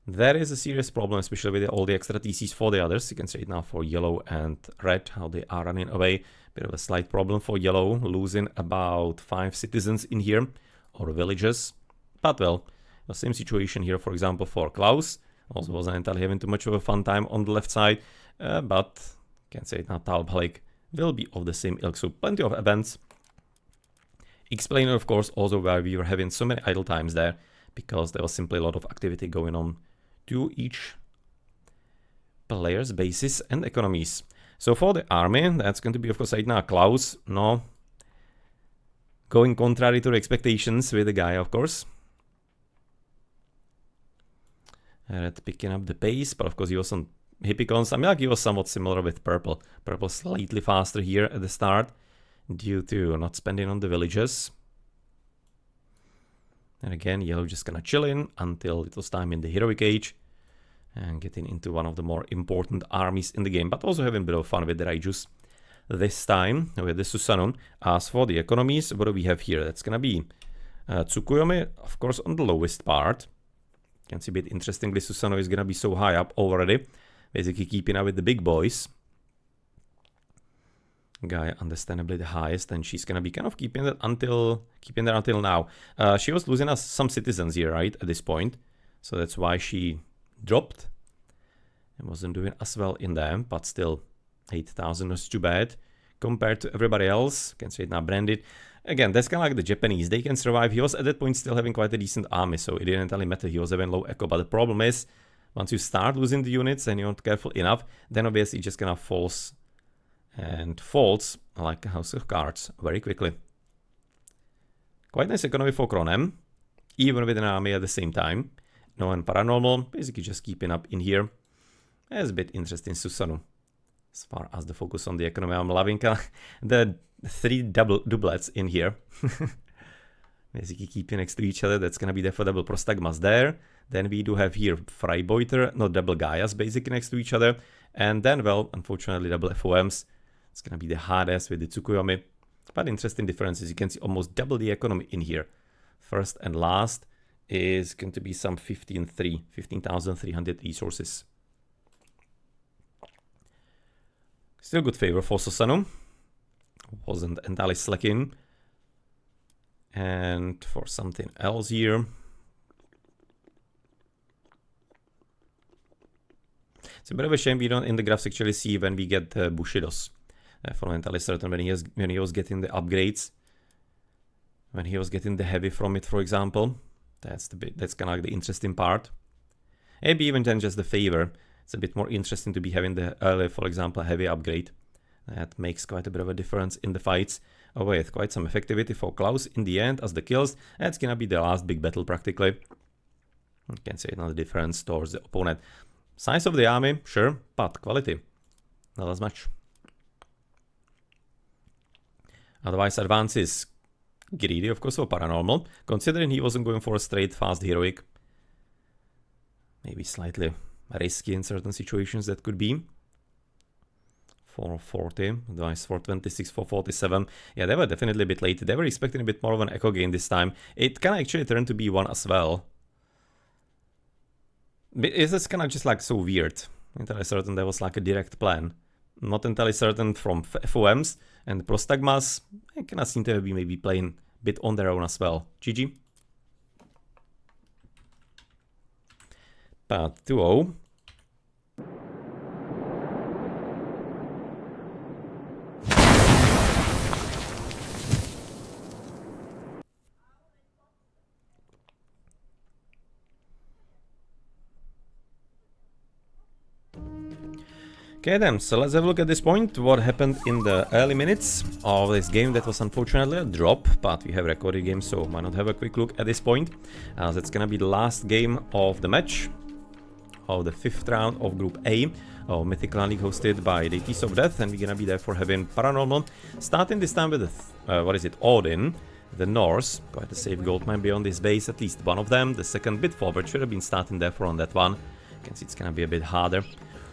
That is a serious problem, especially with all the extra TCs for the others. You can see it now for yellow and red, how they are running away. Bit of a slight problem for yellow, losing about 5 citizens in here, or villages. But well, the same situation here, for example, for Klaus. Also wasn't entirely having too much of a fun time on the left side. But, you can say it now, Talbhalik will be of the same ilk, so plenty of events. Explaining, of course, also why we were having so many idle times there, because there was simply a lot of activity going on to each player's bases and economies. So for the army, that's going to be, of course, right now Klaus, no, going contrary to the expectations with the guy, of course. Picking up the pace, but of course he was on Hippicons. I mean, like he was somewhat similar with Purple. Purple slightly faster here at the start, due to not spending on the villages. And again, yellow just gonna chill in until it was time in the heroic age and getting into one of the more important armies in the game, but also having a bit of fun with the Raijus this time with the Susanoo. As for the economies, what do we have here? That's gonna be Tsukuyomi, of course, on the lowest part. You can see a bit interestingly, Susanoo is gonna be so high up already, basically keeping up with the big boys. Guy understandably the highest, and she's gonna be kind of keeping that until now. She was losing us some citizens here, right, at this point, so that's why she dropped and wasn't doing as well in them, but still 8,000 was too bad compared to everybody else. You can see it now Branded. Again, that's kind of like the Japanese, they can survive. He was at that point still having quite a decent army, so it didn't entirely matter. He was having low echo, but the problem is once you start losing the units and you're not careful enough, then obviously it just kind of falls like a house of cards very quickly. Quite nice economy for Cronem, even with an army at the same time. No, and Paranormal, basically just keeping up in here. It's a bit interesting Susanoo. As far as the focus on the economy, I'm loving the 3 doublets in here. Basically keeping next to each other. That's gonna be there for double Prostagmas there. Then we do have here Freibeuter, not double Gaias, basically next to each other. And then, well, unfortunately, double FoMs. It's gonna be the hardest with the Tsukuyomi. But interesting differences. You can see almost double the economy in here. First and last is going to be some 15,300 resources. Still good favor for Susano. Wasn't entirely slacking. And for something else here. It's a bit of a shame we don't in the graphs actually see when we get Bushidos. For entirely certain when he was getting the upgrades. When he was getting the heavy from it, for example. That's kind of like the interesting part. Maybe even then just the favor. It's a bit more interesting to be having the early, for example, heavy upgrade. That makes quite a bit of a difference in the fights. With quite some effectivity for Klaus in the end as the kills. That's gonna be the last big battle practically. You can say another difference towards the opponent. Size of the army, sure, but quality, not as much. Otherwise, advances greedy, of course, for paranormal, considering he wasn't going for a straight fast heroic. Maybe slightly risky in certain situations that could be. 440, advice 426, 447. Yeah, they were definitely a bit late. They were expecting a bit more of an echo gain this time. It kind of actually turned to be one as well. It's just kind of just like so weird. Entirely certain there was like a direct plan. Not entirely certain from FoMs and Prostagmas. They kind of seem to be maybe playing a bit on their own as well. GG. But 2-0. Okay then, so let's have a look at this point, what happened in the early minutes of this game. That was unfortunately a drop, but we have recorded game, so why not have a quick look at this point, as it's gonna be the last game of the match, of the 5th round of Group A, of Mythic League hosted by Deities of Death, and we're gonna be there for having Paranormal, starting this time with the, Odin, the Norse, quite a safe gold mine beyond this base, at least one of them, the second bit forward, should have been starting there for on that one, you can see it's gonna be a bit harder.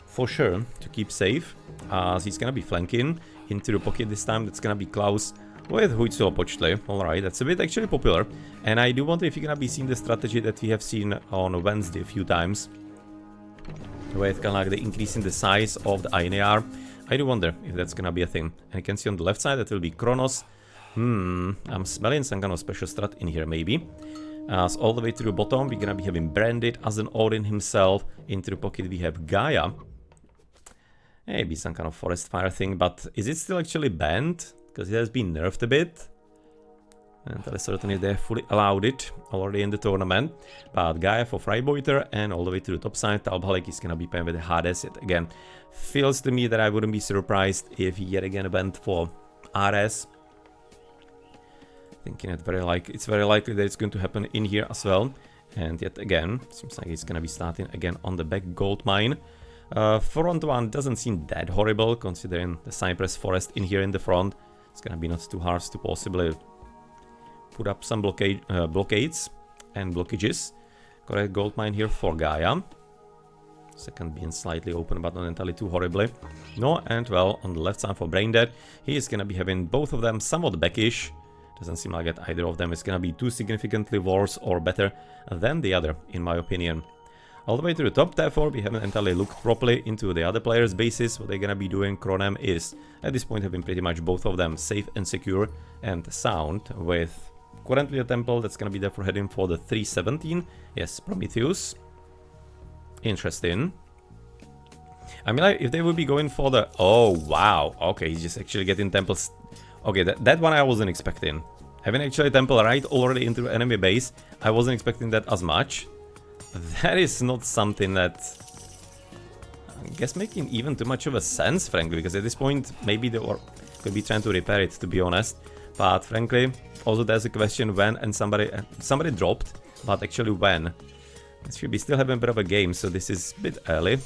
For sure, to keep safe, as he's gonna be flanking into the pocket this time. That's gonna be Klaus with Huitsu Opochtle. Alright, that's a bit actually popular. And I do wonder if you're gonna be seeing the strategy that we have seen on Wednesday a few times. With kind of like the increasing the size of the INAR. I do wonder if that's gonna be a thing. And you can see on the left side that will be Kronos. I'm smelling some kind of special strat in here maybe. As all the way to the bottom, we're gonna be having Branded as an Odin himself. Into the pocket we have Gaia. Maybe some kind of forest fire thing, but is it still actually banned? Because it has been nerfed a bit. And certainly they fully allowed it already in the tournament. But Gaia for Freibeuter and all the way to the top side, Talbhalek is gonna be playing with the Hades yet again. Feels to me that I wouldn't be surprised if he yet again went for RS. Thinking it's very likely that it's going to happen in here as well. And yet again, seems like it's gonna be starting again on the back gold mine. Front one doesn't seem that horrible, considering the cypress forest in here in the front. It's gonna be not too hard to possibly put up some blockades and blockages. Correct gold mine here for Gaia. Second being slightly open, but not entirely too horribly. No, and well, on the left side for Braindead, he is gonna be having both of them somewhat backish. Doesn't seem like that either of them is gonna be too significantly worse or better than the other, in my opinion. All the way to the top, therefore, we haven't entirely looked properly into the other players' bases. What they're gonna be doing, Kronem is, at this point, having pretty much both of them safe and secure and sound, with currently a temple that's gonna be there for heading for the 317. Yes, Prometheus. Interesting. I mean, like, if they would be going for the... Oh, wow. Okay, he's just actually getting temples. Okay, that one I wasn't expecting. Having actually temple right already into enemy base, I wasn't expecting that as much. That is not something that, I guess, making even too much of a sense, frankly, because at this point, maybe they could be trying to repair it, to be honest. But frankly, also there's a question when, and somebody dropped, but actually when. It should be still having a bit of a game, so this is a bit early. It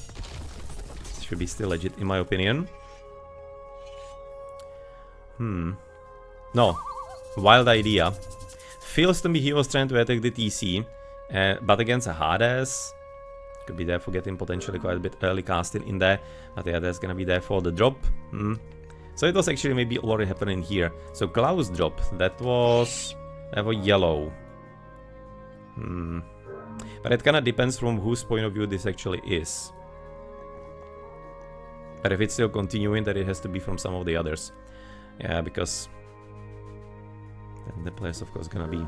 should be still legit, in my opinion. No, wild idea. Feels to me he was trying to attack the TC. But against a Hades, could be there for getting potentially quite a bit early casting in there. But yeah, that's gonna be there for the drop. So it was actually maybe already happening here. So Klaus drop, that was yellow. But it kinda depends from whose point of view this actually is. But if it's still continuing, then it has to be from some of the others. Yeah, because then the players, of course, gonna be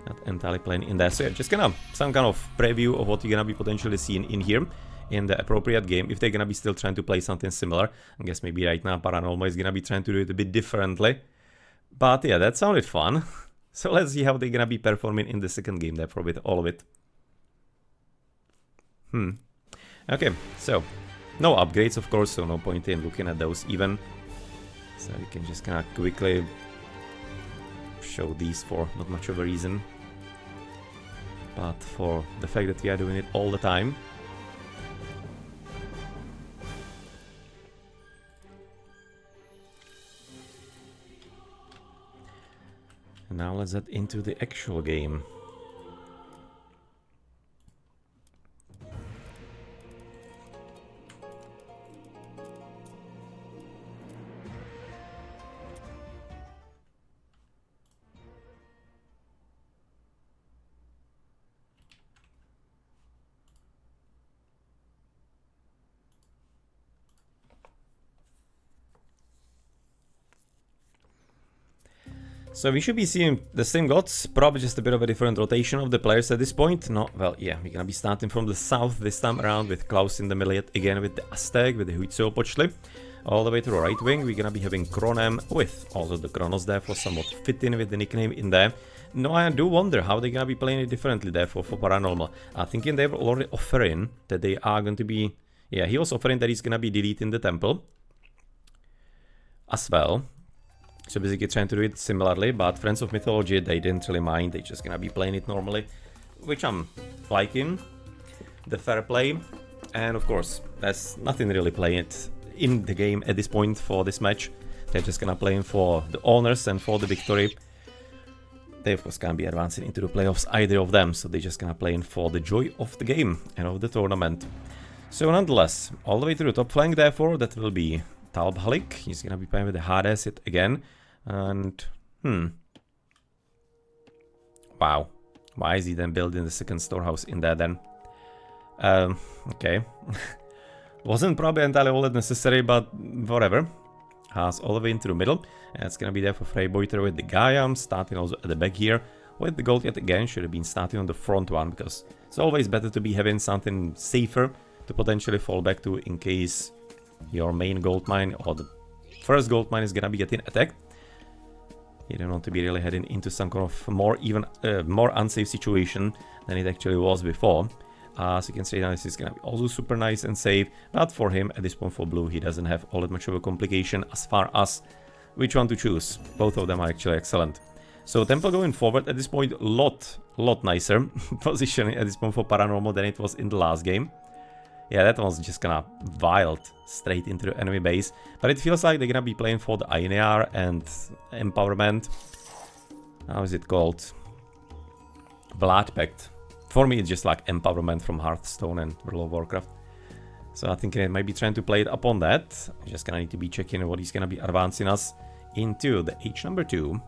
not entirely playing in there. So yeah, just gonna some kind of preview of what you're gonna be potentially seeing in here in the appropriate game. If they're gonna be still trying to play something similar, I guess maybe right now Paranormal is gonna be trying to do it a bit differently. But yeah, that sounded fun. So let's see how they're gonna be performing in the second game, therefore, with all of it. Okay, so no upgrades, of course, so no point in looking at those even. So we can just kind of quickly show these for not much of a reason, but for the fact that we are doing it all the time. And now let's get into the actual game. So we should be seeing the same gods, probably just a bit of a different rotation of the players at this point. No, well, yeah, we're gonna be starting from the south this time around with Klaus in the middle yet again with the Aztec, with the Huitzilopochtli. All the way to the right wing, we're gonna be having Kronem with also the Kronos there for somewhat fitting with the nickname in there. No, I do wonder how they're gonna be playing it differently there for Paranormal. I'm thinking they were already offering that they are going to be... Yeah, he was offering that he's gonna be deleting the temple as well. So basically trying to do it similarly, but Friends of Mythology, they didn't really mind, they're just gonna be playing it normally, which I'm liking, the fair play, and of course, there's nothing really playing it in the game at this point for this match. They're just gonna play for the honors and for the victory. They of course can't be advancing into the playoffs, either of them, so they're just gonna play for the joy of the game and of the tournament. So nonetheless, all the way to the top flank, therefore, that will be Talbhalik. He's gonna be playing with the Hades yet again. And, wow. Why is he then building the second storehouse in there then? Okay. Wasn't probably entirely all that necessary, but whatever. Has all the way into the middle. And it's gonna be there for Freibeuter with the Gaia, starting also at the back here. With the gold yet again, should have been starting on the front one, because it's always better to be having something safer to potentially fall back to in case your main gold mine or the first gold mine is gonna be getting attacked. You don't want to be really heading into some kind of more unsafe situation than it actually was before. So you can see now this is gonna be also super nice and safe. But for him, at this point for blue, he doesn't have all that much of a complication as far as which one to choose. Both of them are actually excellent. So temple going forward at this point, lot nicer positioning at this point for Paranormal than it was in the last game. Yeah, that was just kinda wild, straight into the enemy base. But it feels like they're gonna be playing for the Ainear and Empowerment. How is it called? Blood Pact. For me, it's just like Empowerment from Hearthstone and World of Warcraft. So I think they might be trying to play it upon that. Just gonna need to be checking what he's gonna be advancing us into the H number 2.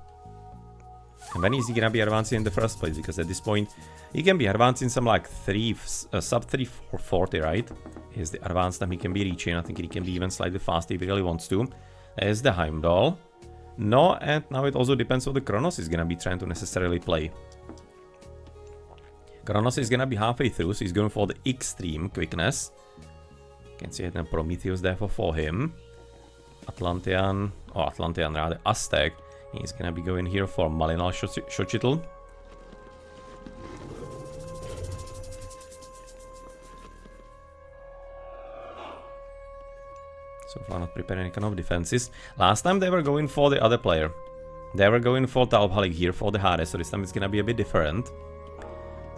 And when is he gonna be advancing in the first place? Because at this point, he can be advancing some like sub 340, right? Is the advanced time he can be reaching. I think he can be even slightly faster if he really wants to. There's the Heimdall. No, and now it also depends on the Kronos is gonna be trying to necessarily play. Kronos is gonna be halfway through, so he's going for the extreme quickness. You can see it in Prometheus therefore for him. Atlantean rather, Aztec. He's gonna be going here for Malinal Xochitl. So far not preparing any kind of defenses. Last time they were going for the other player. They were going for Talbhalik here for the Hades, so this time it's gonna be a bit different.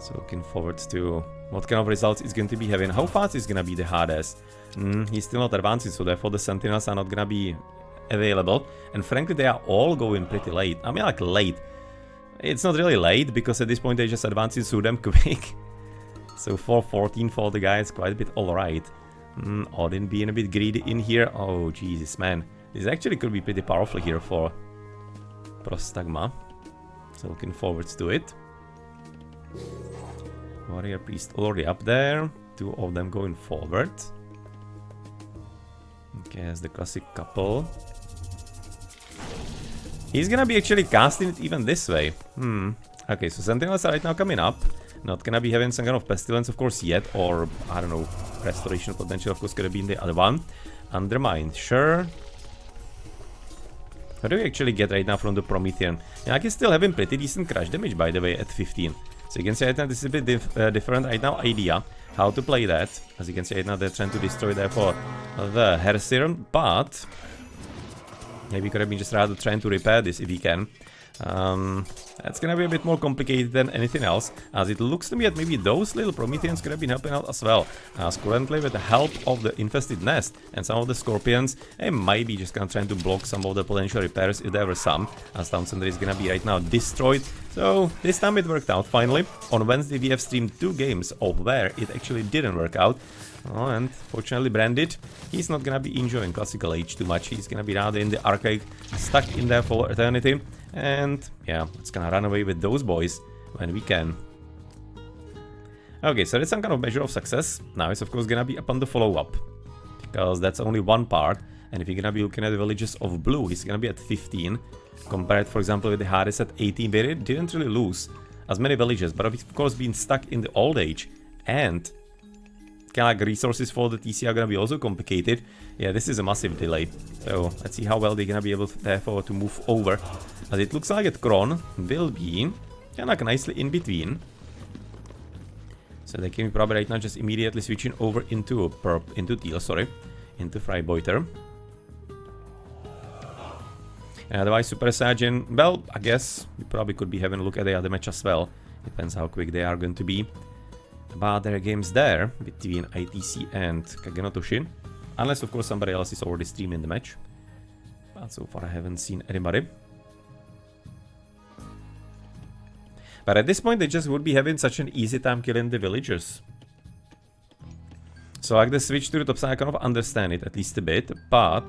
So looking forward to what kind of results it's going to be having. How fast is gonna be the Hades? He's still not advancing, so therefore the Sentinels are not gonna be available, and frankly they are all going pretty late. I mean, like late, it's not really late because at this point they just advancing so damn quick. So 414 for the guy is quite a bit alright. Odin being a bit greedy in here. Oh Jesus, man, this actually could be pretty powerful here for Prostagma, so looking forward to it. Warrior Priest already up there, two of them going forward. Okay, as the classic couple. He's gonna be actually casting it even this way. Okay, so Sentinels are right now coming up. Not gonna be having some kind of Pestilence, of course, yet. Or, I don't know, Restoration potential, of course, gonna be in the other one. Undermine, sure. What do we actually get right now from the Promethean? Yeah, I can still having pretty decent crash damage, by the way, at 15. So you can see right now, this is a bit different right now idea how to play that. As you can see right now, they're trying to destroy therefore the Herseer, but maybe could have been just rather trying to repair this if he can. That's gonna be a bit more complicated than anything else, as it looks to me that maybe those little Prometheans could have been helping out as well. As currently with the help of the infested nest and some of the scorpions, they might be just gonna try to block some of the potential repairs if there were some, as Town Center is gonna be right now destroyed. So this time it worked out finally. On Wednesday we have streamed 2 games of where it actually didn't work out. Oh, and fortunately Branded, he's not gonna be enjoying Classical Age too much. He's gonna be rather in the Archaic, stuck in there for eternity. And yeah, it's gonna run away with those boys when we can. Okay, so that's some kind of measure of success. Now it's of course gonna be upon the follow-up, because that's only one part. And if you're gonna be looking at the villages of blue, he's gonna be at 15. Compared, for example, with the Hades at 18, where it didn't really lose as many villages, but of course being stuck in the old age. And kind of like resources for the TC are gonna be also complicated. Yeah, this is a massive delay. So let's see how well they're gonna be able to, therefore, to move over. As it looks like that Kron will be kind of nicely in between. So they can probably right now just immediately switching over into teal, sorry, into Freibeuter. And otherwise, Super Saiyan, well, I guess we probably could be having a look at the other match as well. Depends how quick they are going to be. But there are games there between ITC and Kagenotoshi. Unless, of course, somebody else is already streaming the match. But so far I haven't seen anybody. But at this point they just would be having such an easy time killing the villagers. So like the switch to the top side, I kind of understand it at least a bit. But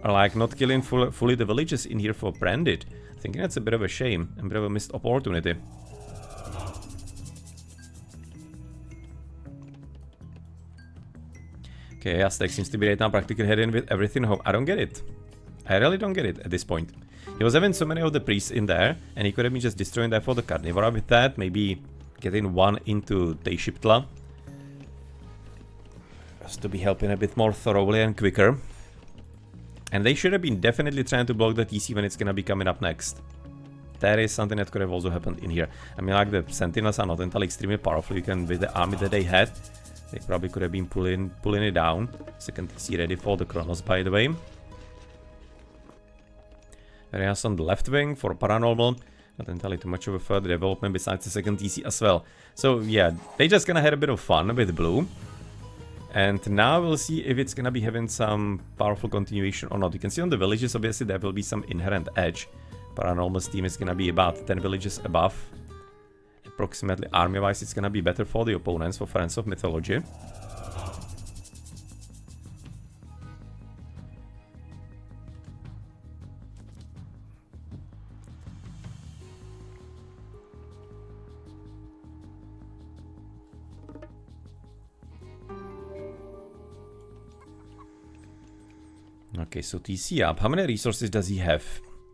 like not killing fully the villagers in here for Branded, I think that's a bit of a shame and a bit of a missed opportunity. Okay, Aztec seems to be right now practically heading with everything home. I don't get it. I really don't get it at this point. He was having so many of the priests in there, and he could have been just destroying that for the Carnivora with that. Maybe getting one into Teishiptla. Just to be helping a bit more thoroughly and quicker. And they should have been definitely trying to block the TC when it's gonna be coming up next. That is something that could have also happened in here. I mean, like the Sentinels are not entirely extremely powerful. You can, with the army that they had, they probably could have been pulling it down. Second TC ready for the Chronos, by the way. There is on the left wing for Paranormal. Not entirely too much of a further development besides the second TC as well. So yeah, they just gonna have a bit of fun with blue. And now we'll see if it's gonna be having some powerful continuation or not. You can see on the villages, obviously, there will be some inherent edge. Paranormal's team is gonna be about 10 villages above. Approximately army-wise, it's gonna be better for the opponents, for Friends of Mythology. Okay, so TC up. How many resources does he have?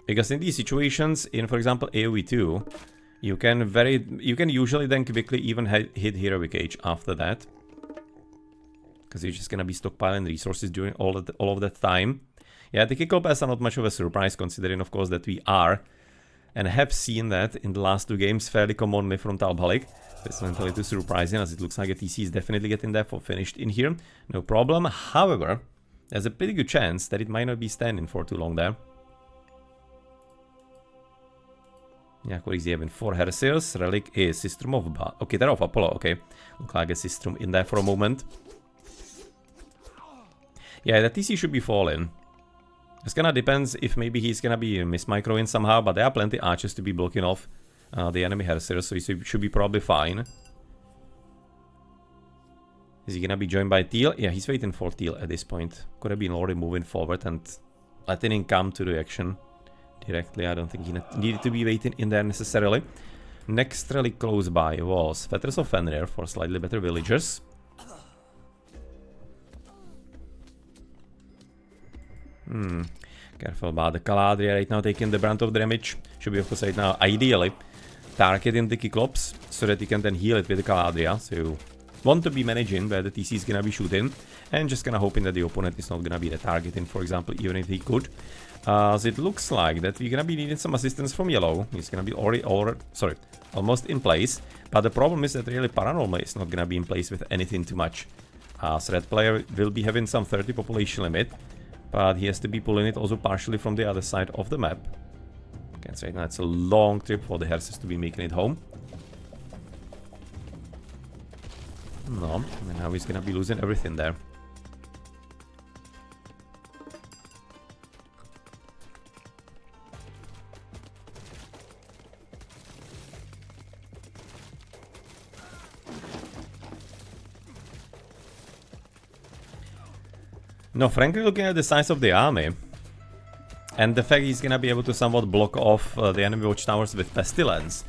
Because in these situations, in for example AoE 2, you can usually then quickly even hit Heroic Age after that. Because you're just gonna be stockpiling resources during all of that time. Yeah, the kick-off pass are not much of a surprise, considering of course that we are and have seen that in the last 2 games fairly commonly from Talbhalik. It's not entirely too surprising, as it looks like a TC is definitely getting there for finished in here. No problem. However, there's a pretty good chance that it might not be standing for too long there. Yeah, what is he having? 4 Herseers. Relic is Sistrum of okay, they're of Apollo, okay. Look like a Sistrum in there for a moment. Yeah, the TC should be falling. It's gonna depends if maybe he's gonna be miss-microing somehow, but there are plenty archers to be blocking off the enemy Herseers, so he should be probably fine. Is he gonna be joined by Teal? Yeah, he's waiting for Teal at this point. Could have been already moving forward and letting him come to the action directly. I don't think he needed to be waiting in there necessarily. Next relic close by was Fetters of Fenrir for slightly better villagers. Careful about the Caladria right now taking the brunt of the damage. Should be of course right now ideally targeting the Cyclops so that he can then heal it with the Caladria. So you want to be managing where the TC is gonna be shooting and just kinda hoping that the opponent is not gonna be the targeting, for example, even if he could. So it looks like that we're gonna be needing some assistance from yellow. He's gonna be almost in place. But the problem is that really Paranormal is not gonna be in place with anything too much. So red player will be having some 30 population limit, but he has to be pulling it also partially from the other side of the map. Can't say now it's a long trip for the Herses to be making it home. No, and now he's gonna be losing everything there. No, frankly, looking at the size of the army and the fact he's gonna be able to somewhat block off the enemy watchtowers with Pestilence,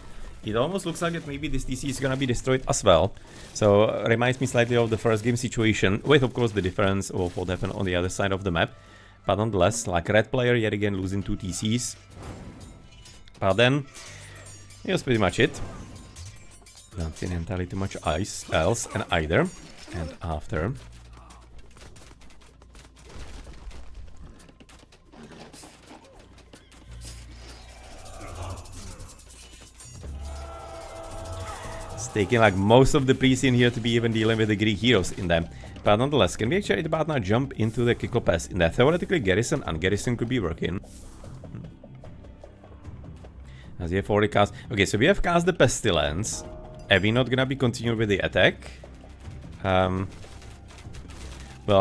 it almost looks like that maybe this TC is gonna be destroyed as well. So reminds me slightly of the first game situation, with of course the difference of what happened on the other side of the map. But nonetheless, like red player yet again losing 2 TCs. But then, it was pretty much it. Not seeing entirely too much else, and either. And after. Taking like most of the pre in here to be even dealing with the Greek heroes in them. But nonetheless, can we actually right about now jump into the Cyclops in that theoretically Garrison and Garrison could be working. As we have already cast. Okay, so we have cast the Pestilence. Are we not gonna be continuing with the attack? Well,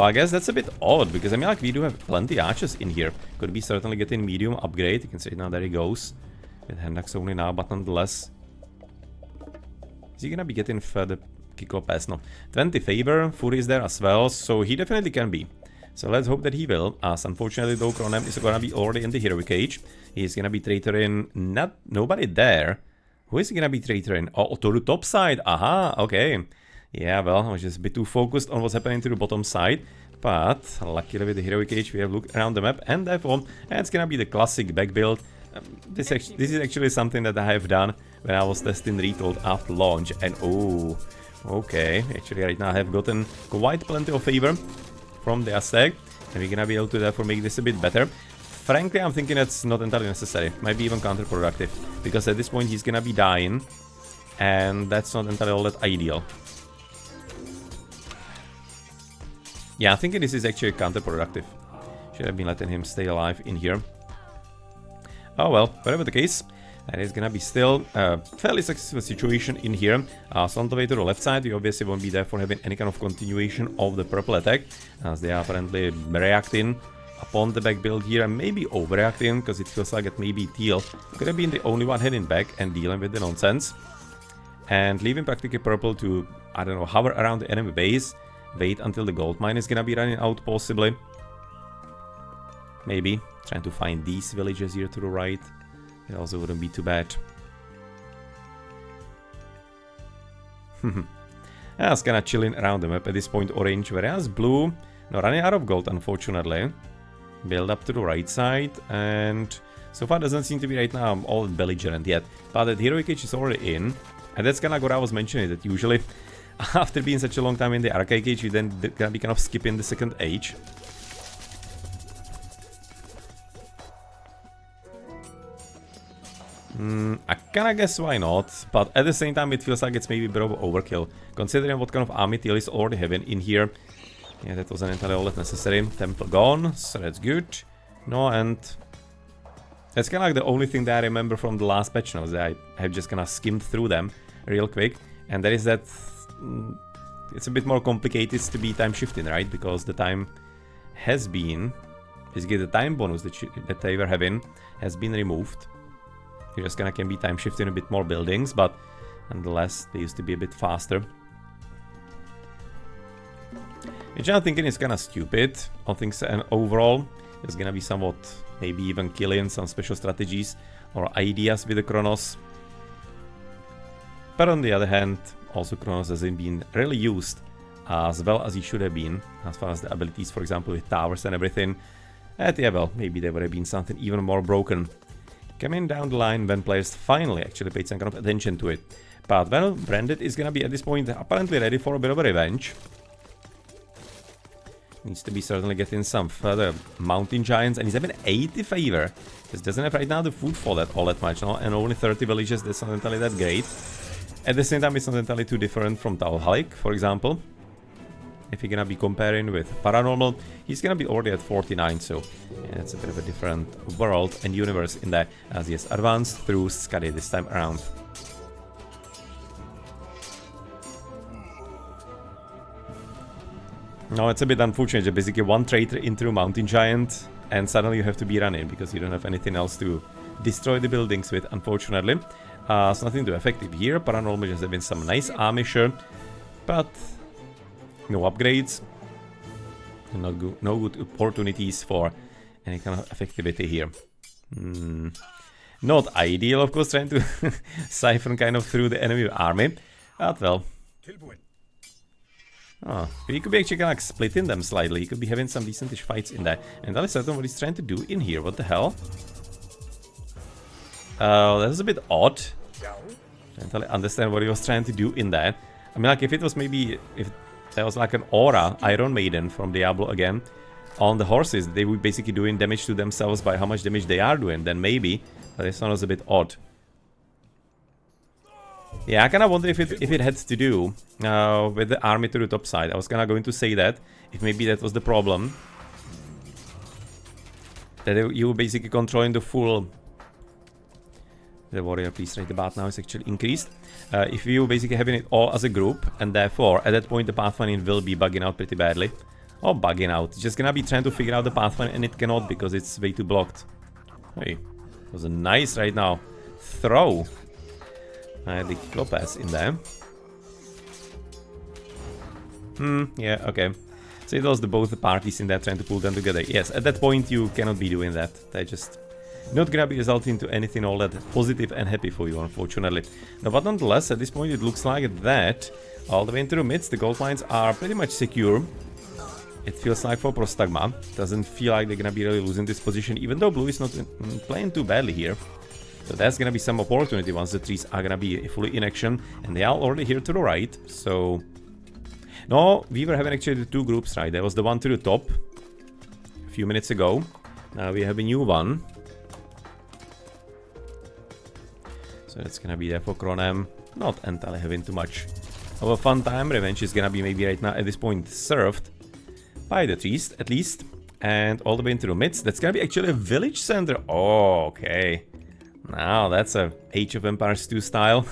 I guess that's a bit odd because I mean like we do have plenty archers in here. Could be certainly getting medium upgrade. You can see now there he goes. With Hendax only now, but nonetheless. Is he gonna be getting further Cyclops? No. 20 favor, Fury is there as well, so he definitely can be. So let's hope that he will, as unfortunately though Cronem is gonna be already in the heroic age. He's gonna be traitoring nobody there. Who is he gonna be traitoring? Oh, to the top side, aha, okay. Yeah, well, I was just a bit too focused on what's happening to the bottom side. But, luckily with the heroic age we have looked around the map and therefore, it's gonna be the classic back build. This is actually something that I have done when I was testing Retold after launch, and oh, okay, actually right now I have gotten quite plenty of favor from the Aztec, and we're gonna be able to therefore make this a bit better. Frankly, I'm thinking that's not entirely necessary, might be even counterproductive, because at this point he's gonna be dying, and that's not entirely all that ideal. Yeah, I think this is actually counterproductive. Should have been letting him stay alive in here. Oh well, whatever the case, that is gonna be still a fairly successful situation in here. So on the way to the left side, we obviously won't be there for having any kind of continuation of the purple attack, as they are apparently reacting upon the back build here and maybe overreacting, because it feels like that maybe Teal could have been the only one heading back and dealing with the nonsense. And leaving practically purple to, I don't know, hover around the enemy base, wait until the gold mine is gonna be running out possibly. Maybe. Trying to find these villages here to the right. It also wouldn't be too bad. Yeah, it's kinda chilling around the map at this point, orange, whereas blue, no, running out of gold unfortunately. Build up to the right side, and so far doesn't seem to be right now all belligerent yet. But the heroic age is already in, and that's kinda what I was mentioning, that usually after being such a long time in the archaic age, you then gonna be kind of skipping the second age. I kinda guess why not, but at the same time it feels like it's maybe a bit of overkill, considering what kind of army Teal is already having in here. Yeah, that wasn't entirely all that necessary. Temple gone, so that's good. No, and that's kinda like the only thing that I remember from the last patch notes, that I have just kinda skimmed through them real quick, and that is that it's a bit more complicated to be time shifting, right? Because the time has been, basically the time bonus that they were having has been removed. You just kinda can be time shifting a bit more buildings, but nonetheless they used to be a bit faster. Which I'm thinking is kinda stupid, I think, and overall it's gonna be somewhat maybe even killing some special strategies or ideas with the Chronos. But on the other hand, also Chronos hasn't been really used as well as he should have been, as far as the abilities, for example, with towers and everything. Yeah, well, maybe there would have been something even more broken coming down the line when players finally actually paid some kind of attention to it. But, well, Branded is gonna be at this point apparently ready for a bit of a revenge. Needs to be certainly getting some further mountain giants, and he's having 80 favor. Just doesn't have right now the food for that all that much, no? And only 30 villages, that's not entirely that great. At the same time, it's not entirely too different from Talhalik, for example. If you're gonna be comparing with Paranormal, he's gonna be already at 49, so yeah, it's a bit of a different world and universe in there, as he has advanced through Skadi this time around. No, it's a bit unfortunate, just basically one traitor into a mountain giant, and suddenly you have to be running, because you don't have anything else to destroy the buildings with, unfortunately. So nothing too effective here. Paranormal just have been some nice army, sure, but no upgrades, no good opportunities for any kind of effectivity here. Not ideal, of course, trying to siphon kind of through the enemy army, but well. Oh, he could be actually kind of like splitting them slightly. He could be having some decentish fights in there. And that is certainly what he's trying to do in here. What the hell? That's a bit odd. Can't really understand what he was trying to do in there. I mean, like, if it was maybe... if there was like an aura, Iron Maiden from Diablo again, on the horses, they would basically doing damage to themselves by how much damage they are doing, then maybe. But this one was a bit odd. Yeah, I kind of wonder if it had to do with the army to the top side. I was kind of going to say that, if maybe that was the problem. That you were basically controlling the full... The warrior piece right about now is actually increased. If you basically having it all as a group, and therefore at that point the pathfinding will be bugging out pretty badly. Or bugging out. It's just gonna be trying to figure out the pathfinder, and it cannot because it's way too blocked. Hey, it was a nice right now throw. The Lopez in there. Yeah, okay. So it was both the parties in there trying to pull them together. Yes, at that point you cannot be doing that. They're just not gonna be resulting to anything all that positive and happy for you, unfortunately. No, but nonetheless, at this point it looks like that all the way into the midst, the gold mines are pretty much secure. It feels like for Prostagma. Doesn't feel like they're gonna be really losing this position, even though blue is not playing too badly here. So that's gonna be some opportunity once the trees are gonna be fully in action, and they are already here to the right. So no, we were having actually the two groups, right? There was the one to the top a few minutes ago. Now we have a new one. So that's gonna be there for Cronem. Not entirely having too much of a fun time. Revenge is gonna be maybe right now at this point served by the trees at least, and all the way into the midst. That's gonna be actually a village center. Oh, okay. Now that's a Age of Empires 2 style.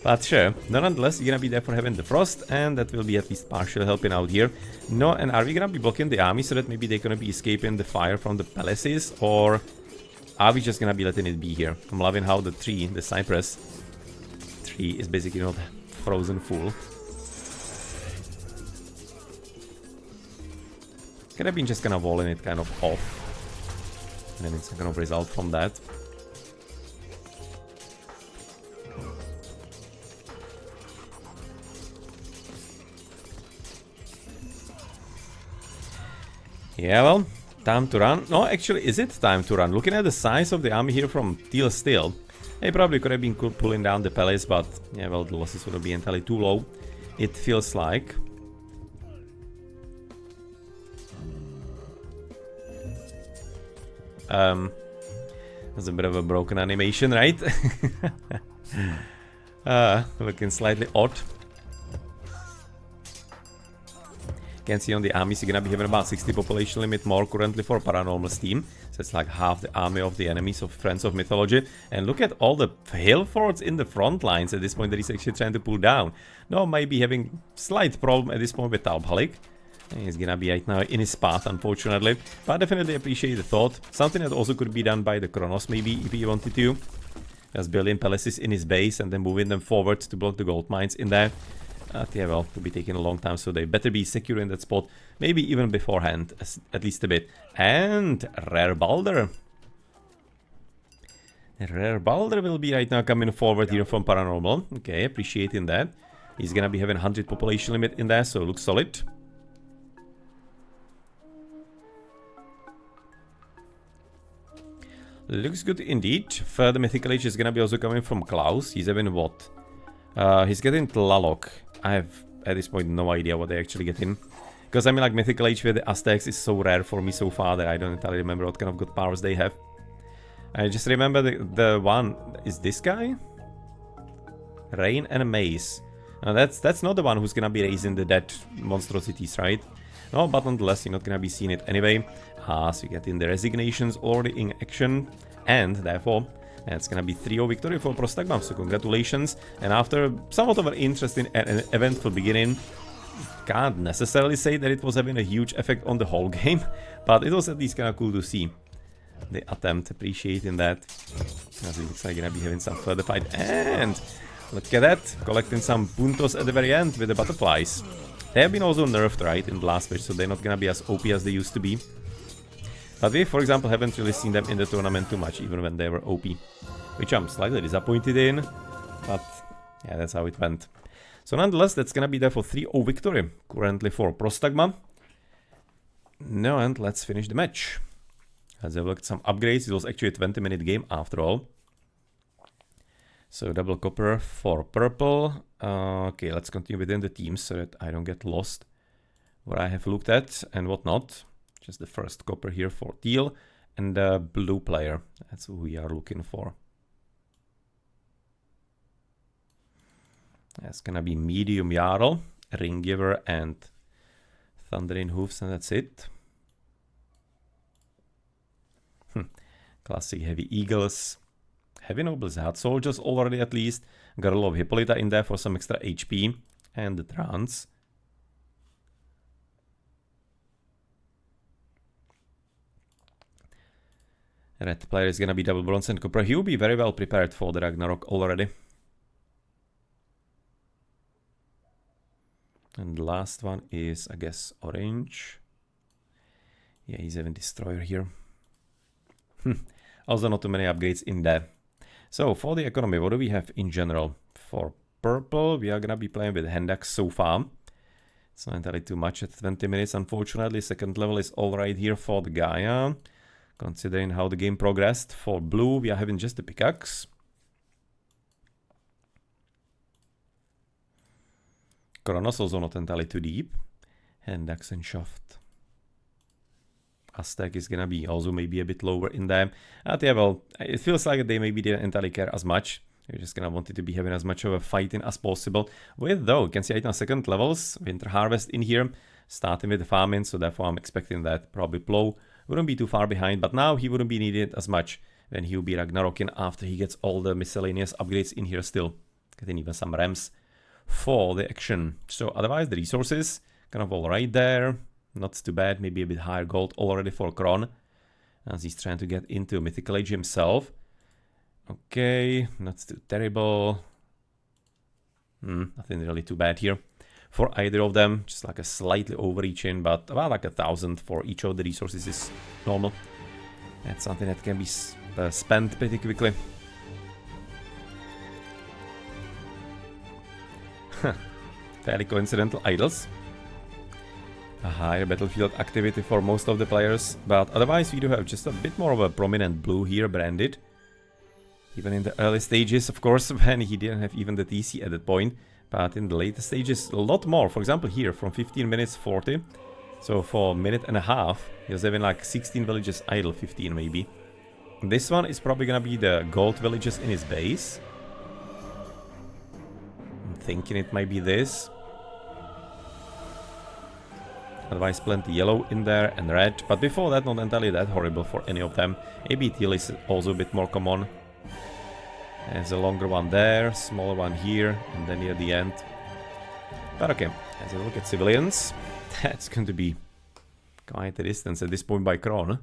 But sure, nonetheless, you're gonna be there for having the frost, and that will be at least partially helping out here. No, and are we gonna be blocking the army so that maybe they're gonna be escaping the fire from the palaces, or are we just gonna be letting it be here? I'm loving how the tree, the cypress tree, is basically not frozen full. Could have been just kind of walling it kind of off. And then it's kind of result from that. Yeah, well, time to run. No, actually, is it time to run? Looking at the size of the army here from Teal Steel, they probably could have been pulling down the palace, but yeah, well, the losses would be entirely too low, it feels like. That's a bit of a broken animation, right? Looking slightly odd. Can see on the armies you're gonna be having about 60 population limit more currently for Paranormal's team. So it's like half the army of the enemies of Friends of Mythology. And look at all the hill forts in the front lines at this point that he's actually trying to pull down. No, might be having slight problem at this point with Talhalik. He's gonna be right now in his path, unfortunately. But I definitely appreciate the thought. Something that also could be done by the Kronos, maybe, if he wanted to. Just building palaces in his base and then moving them forward to block the gold mines in there. Yeah, well, it will be taking a long time, so they better be secure in that spot. Maybe even beforehand, at least a bit. And Rare Balder. Rare Balder will be right now coming forward here from Paranormal. Okay, appreciating that. He's gonna be having 100 population limit in there, so looks solid. Looks good indeed. Further Mythical Age is gonna be also coming from Klaus. He's having what? He's getting Tlaloc. I have, at this point, no idea what they actually get in. Because, I mean, like, Mythical Age with the Aztecs is so rare for me so far that I don't entirely remember what kind of good powers they have. I just remember the one... Is this guy? Rain and a Maze. Now, that's not the one who's gonna be raising the dead monstrosities, right? No, but nonetheless, you're not gonna be seeing it anyway. So you get in the Resignations already in action. And, therefore... it's gonna be 3-0 victory for Prostagma, so congratulations. And after somewhat of an interesting and eventful beginning, can't necessarily say that it was having a huge effect on the whole game, but it was at least kinda cool to see the attempt, appreciating that. As it looks like gonna be having some further fight, and look at that, collecting some puntos at the very end with the butterflies. They have been also nerfed, right, in the last patch, so they're not gonna be as OP as they used to be. But we, for example, haven't really seen them in the tournament too much, even when they were OP. Which I'm slightly disappointed in, but yeah, that's how it went. So nonetheless, that's gonna be there for 3-0 victory, currently for Prostagma. No, and let's finish the match. Let's have a look at some upgrades. It was actually a 20-minute game after all. So double copper for purple. Okay, let's continue within the teams so that I don't get lost what I have looked at and whatnot. Just the first copper here for teal, and the blue player. That's who we are looking for. That's gonna be medium Jarl, Ring Giver, and Thundering Hoofs, and that's it. Classic Heavy Eagles. Heavy Nobles had soldiers already at least. Got a lot of Hippolyta in there for some extra HP. And the Trance. Red player is gonna be double bronze and copper. He will be very well prepared for the Ragnarok already. And the last one is, I guess, orange. Yeah, he's having Destroyer here. Also not too many upgrades in there. So, for the economy, what do we have in general? For purple, we are gonna be playing with Hendak so far. It's not entirely too much at 20 minutes, unfortunately. Second level is alright here for the Gaia, considering how the game progressed. For blue, we are having just the pickaxe. Kronos also not entirely too deep. Hendax and Shaft. Aztec is gonna be also maybe a bit lower in there. Yeah, well, it feels like they maybe didn't entirely care as much. They're just gonna want it to be having as much of a fighting as possible. With though, you can see right now second levels, Winter Harvest in here, starting with the famine, so therefore I'm expecting that probably Plow wouldn't be too far behind, but now he wouldn't be needed as much when he'll be Ragnaroking after he gets all the miscellaneous upgrades in here still. Getting even some Rams for the action. So otherwise the resources kind of all right there. Not too bad, maybe a bit higher gold already for Kron, as he's trying to get into Mythical Age himself. Okay, not too terrible. Nothing really too bad here for either of them. Just like a slightly overreaching, but about like 1,000 for each of the resources is normal. That's something that can be spent pretty quickly. Fairly coincidental idols. A higher battlefield activity for most of the players, but otherwise we do have just a bit more of a prominent blue here branded. Even in the early stages, of course, when he didn't have even the TC at that point, but in the later stages a lot more. For example here, from 15 minutes 40, so for a minute and a half, he was having like 16 villages idle, 15 maybe. This one is probably gonna be the gold villages in his base. I'm thinking it might be this. Otherwise plenty yellow in there and red, but before that not entirely that horrible for any of them. Maybe teal is also a bit more common. There's a longer one there, smaller one here, and then near the end. But okay, as I look at civilians, that's going to be quite a distance at this point by Kron.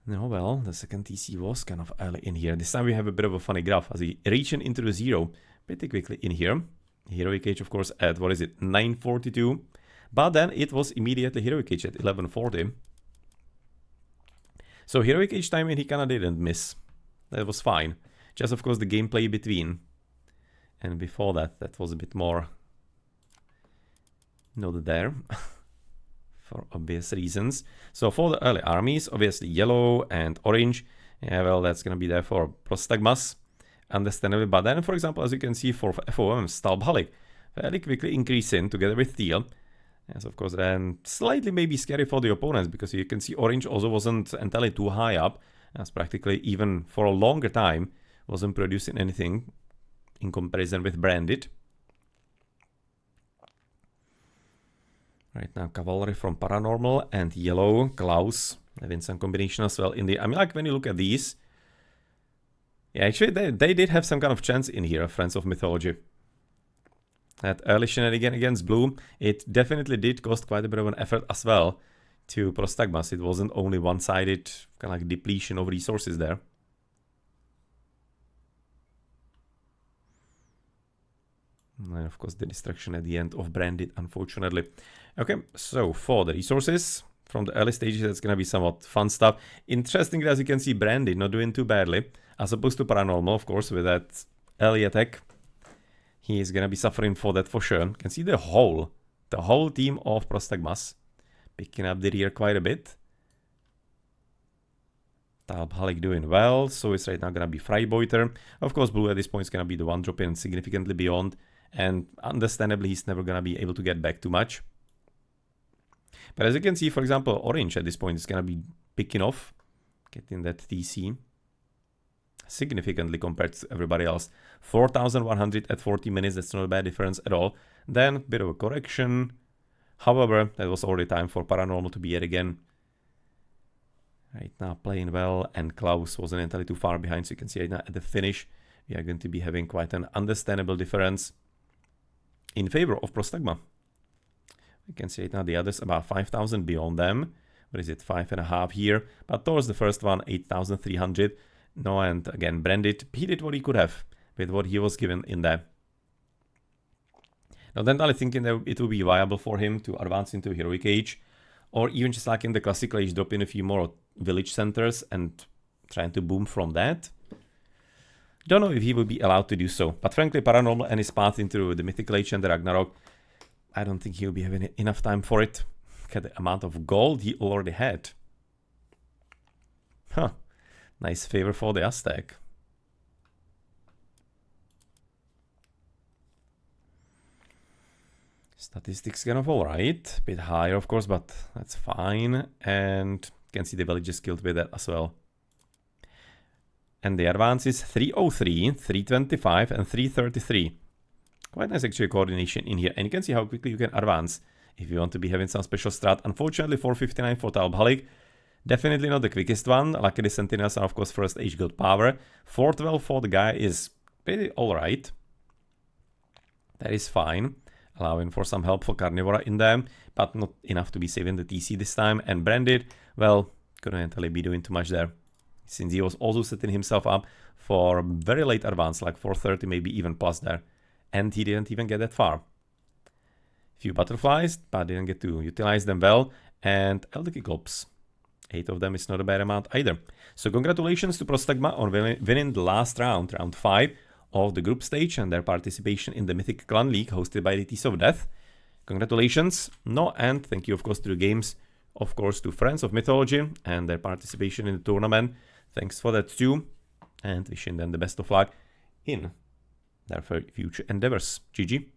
No, well, the second TC was kind of early in here. This time we have a bit of a funny graph, as he reaching into the zero pretty quickly in here. Heroic Age, of course, at, what is it, 942. But then it was immediately Heroic Age at 1140. So Heroic Age timing he kinda didn't miss. That was fine. Just of course the gameplay between. And before that, that was a bit more not there. for obvious reasons. So for the early armies, obviously yellow and orange. Yeah, well, that's going to be there for Prostagmas, understandably. But then, for example, as you can see for FoM, Stalbhalik, fairly quickly increasing together with teal. Yes, of course, then slightly maybe scary for the opponents, because you can see orange also wasn't entirely too high up, as practically even for a longer time wasn't producing anything in comparison with branded. Right now, cavalry from Paranormal and yellow, Klaus, having some combination as well in the... I mean, like when you look at these, yeah, actually they did have some kind of chance in here, Friends of Mythology. That early shenanigan against blue, it definitely did cost quite a bit of an effort as well to Prostagmas. It wasn't only one-sided kind of like depletion of resources there. And of course the destruction at the end of branded, unfortunately. Okay, so for the resources from the early stages, that's gonna be somewhat fun stuff. Interestingly, as you can see, branded not doing too badly, as opposed to Paranormal, of course, with that early attack. He is gonna be suffering for that for sure. You can see the whole team of Prostagmas picking up the rear quite a bit. Talbhalik doing well, so it's right now gonna be Freibeuter. Of course, blue at this point is gonna be the one dropping significantly beyond, and understandably he's never gonna be able to get back too much. But as you can see, for example, orange at this point is gonna be picking off, getting that TC significantly compared to everybody else. 4,100 at 40 minutes, that's not a bad difference at all. Then, bit of a correction. However, that was already time for Paranormal to be yet again right now playing well, and Klaus wasn't entirely too far behind, so you can see right now at the finish, we are going to be having quite an understandable difference in favor of Prostagma. You can see right now the others about 5,000 beyond them. What is it, 5.5 here, but towards the first one, 8,300. No, and again, branded, he did what he could have with what he was given in there. Now then, I'm thinking that it will be viable for him to advance into Heroic Age, or even just like in the Classical Age, drop in a few more village centers and trying to boom from that. Don't know if he will be allowed to do so, but frankly, Paranormal and his path into the Mythical Age and the Ragnarok, I don't think he'll be having enough time for it. Look at the amount of gold he already had. Huh. Nice favor for the Aztec. Statistics kind of alright. Bit higher, of course, but that's fine. And you can see the villages killed with that as well. And the advance is 303, 325, and 333. Quite nice actually coordination in here. And you can see how quickly you can advance if you want to be having some special strat. Unfortunately, 459 for Talbhalik. Definitely not the quickest one. Luckily, Sentinels are, of course, first age good power. 412 for the guy is pretty alright. That is fine. Allowing for some help for Carnivora in them, but not enough to be saving the TC this time. And branded, well, couldn't entirely be doing too much there, since he was also setting himself up for very late advance, like 430, maybe even plus there. And he didn't even get that far. Few butterflies, but didn't get to utilize them well. And Elderkiclops. 8 of them is not a bad amount either. So congratulations to Prostagma on winning the last round, round 5 of the group stage, and their participation in the Mythic Clan League hosted by Deities of Death. Congratulations. No, and thank you, of course, to the games, of course, to Friends of Mythology and their participation in the tournament. Thanks for that too, and wishing them the best of luck in their future endeavors. GG.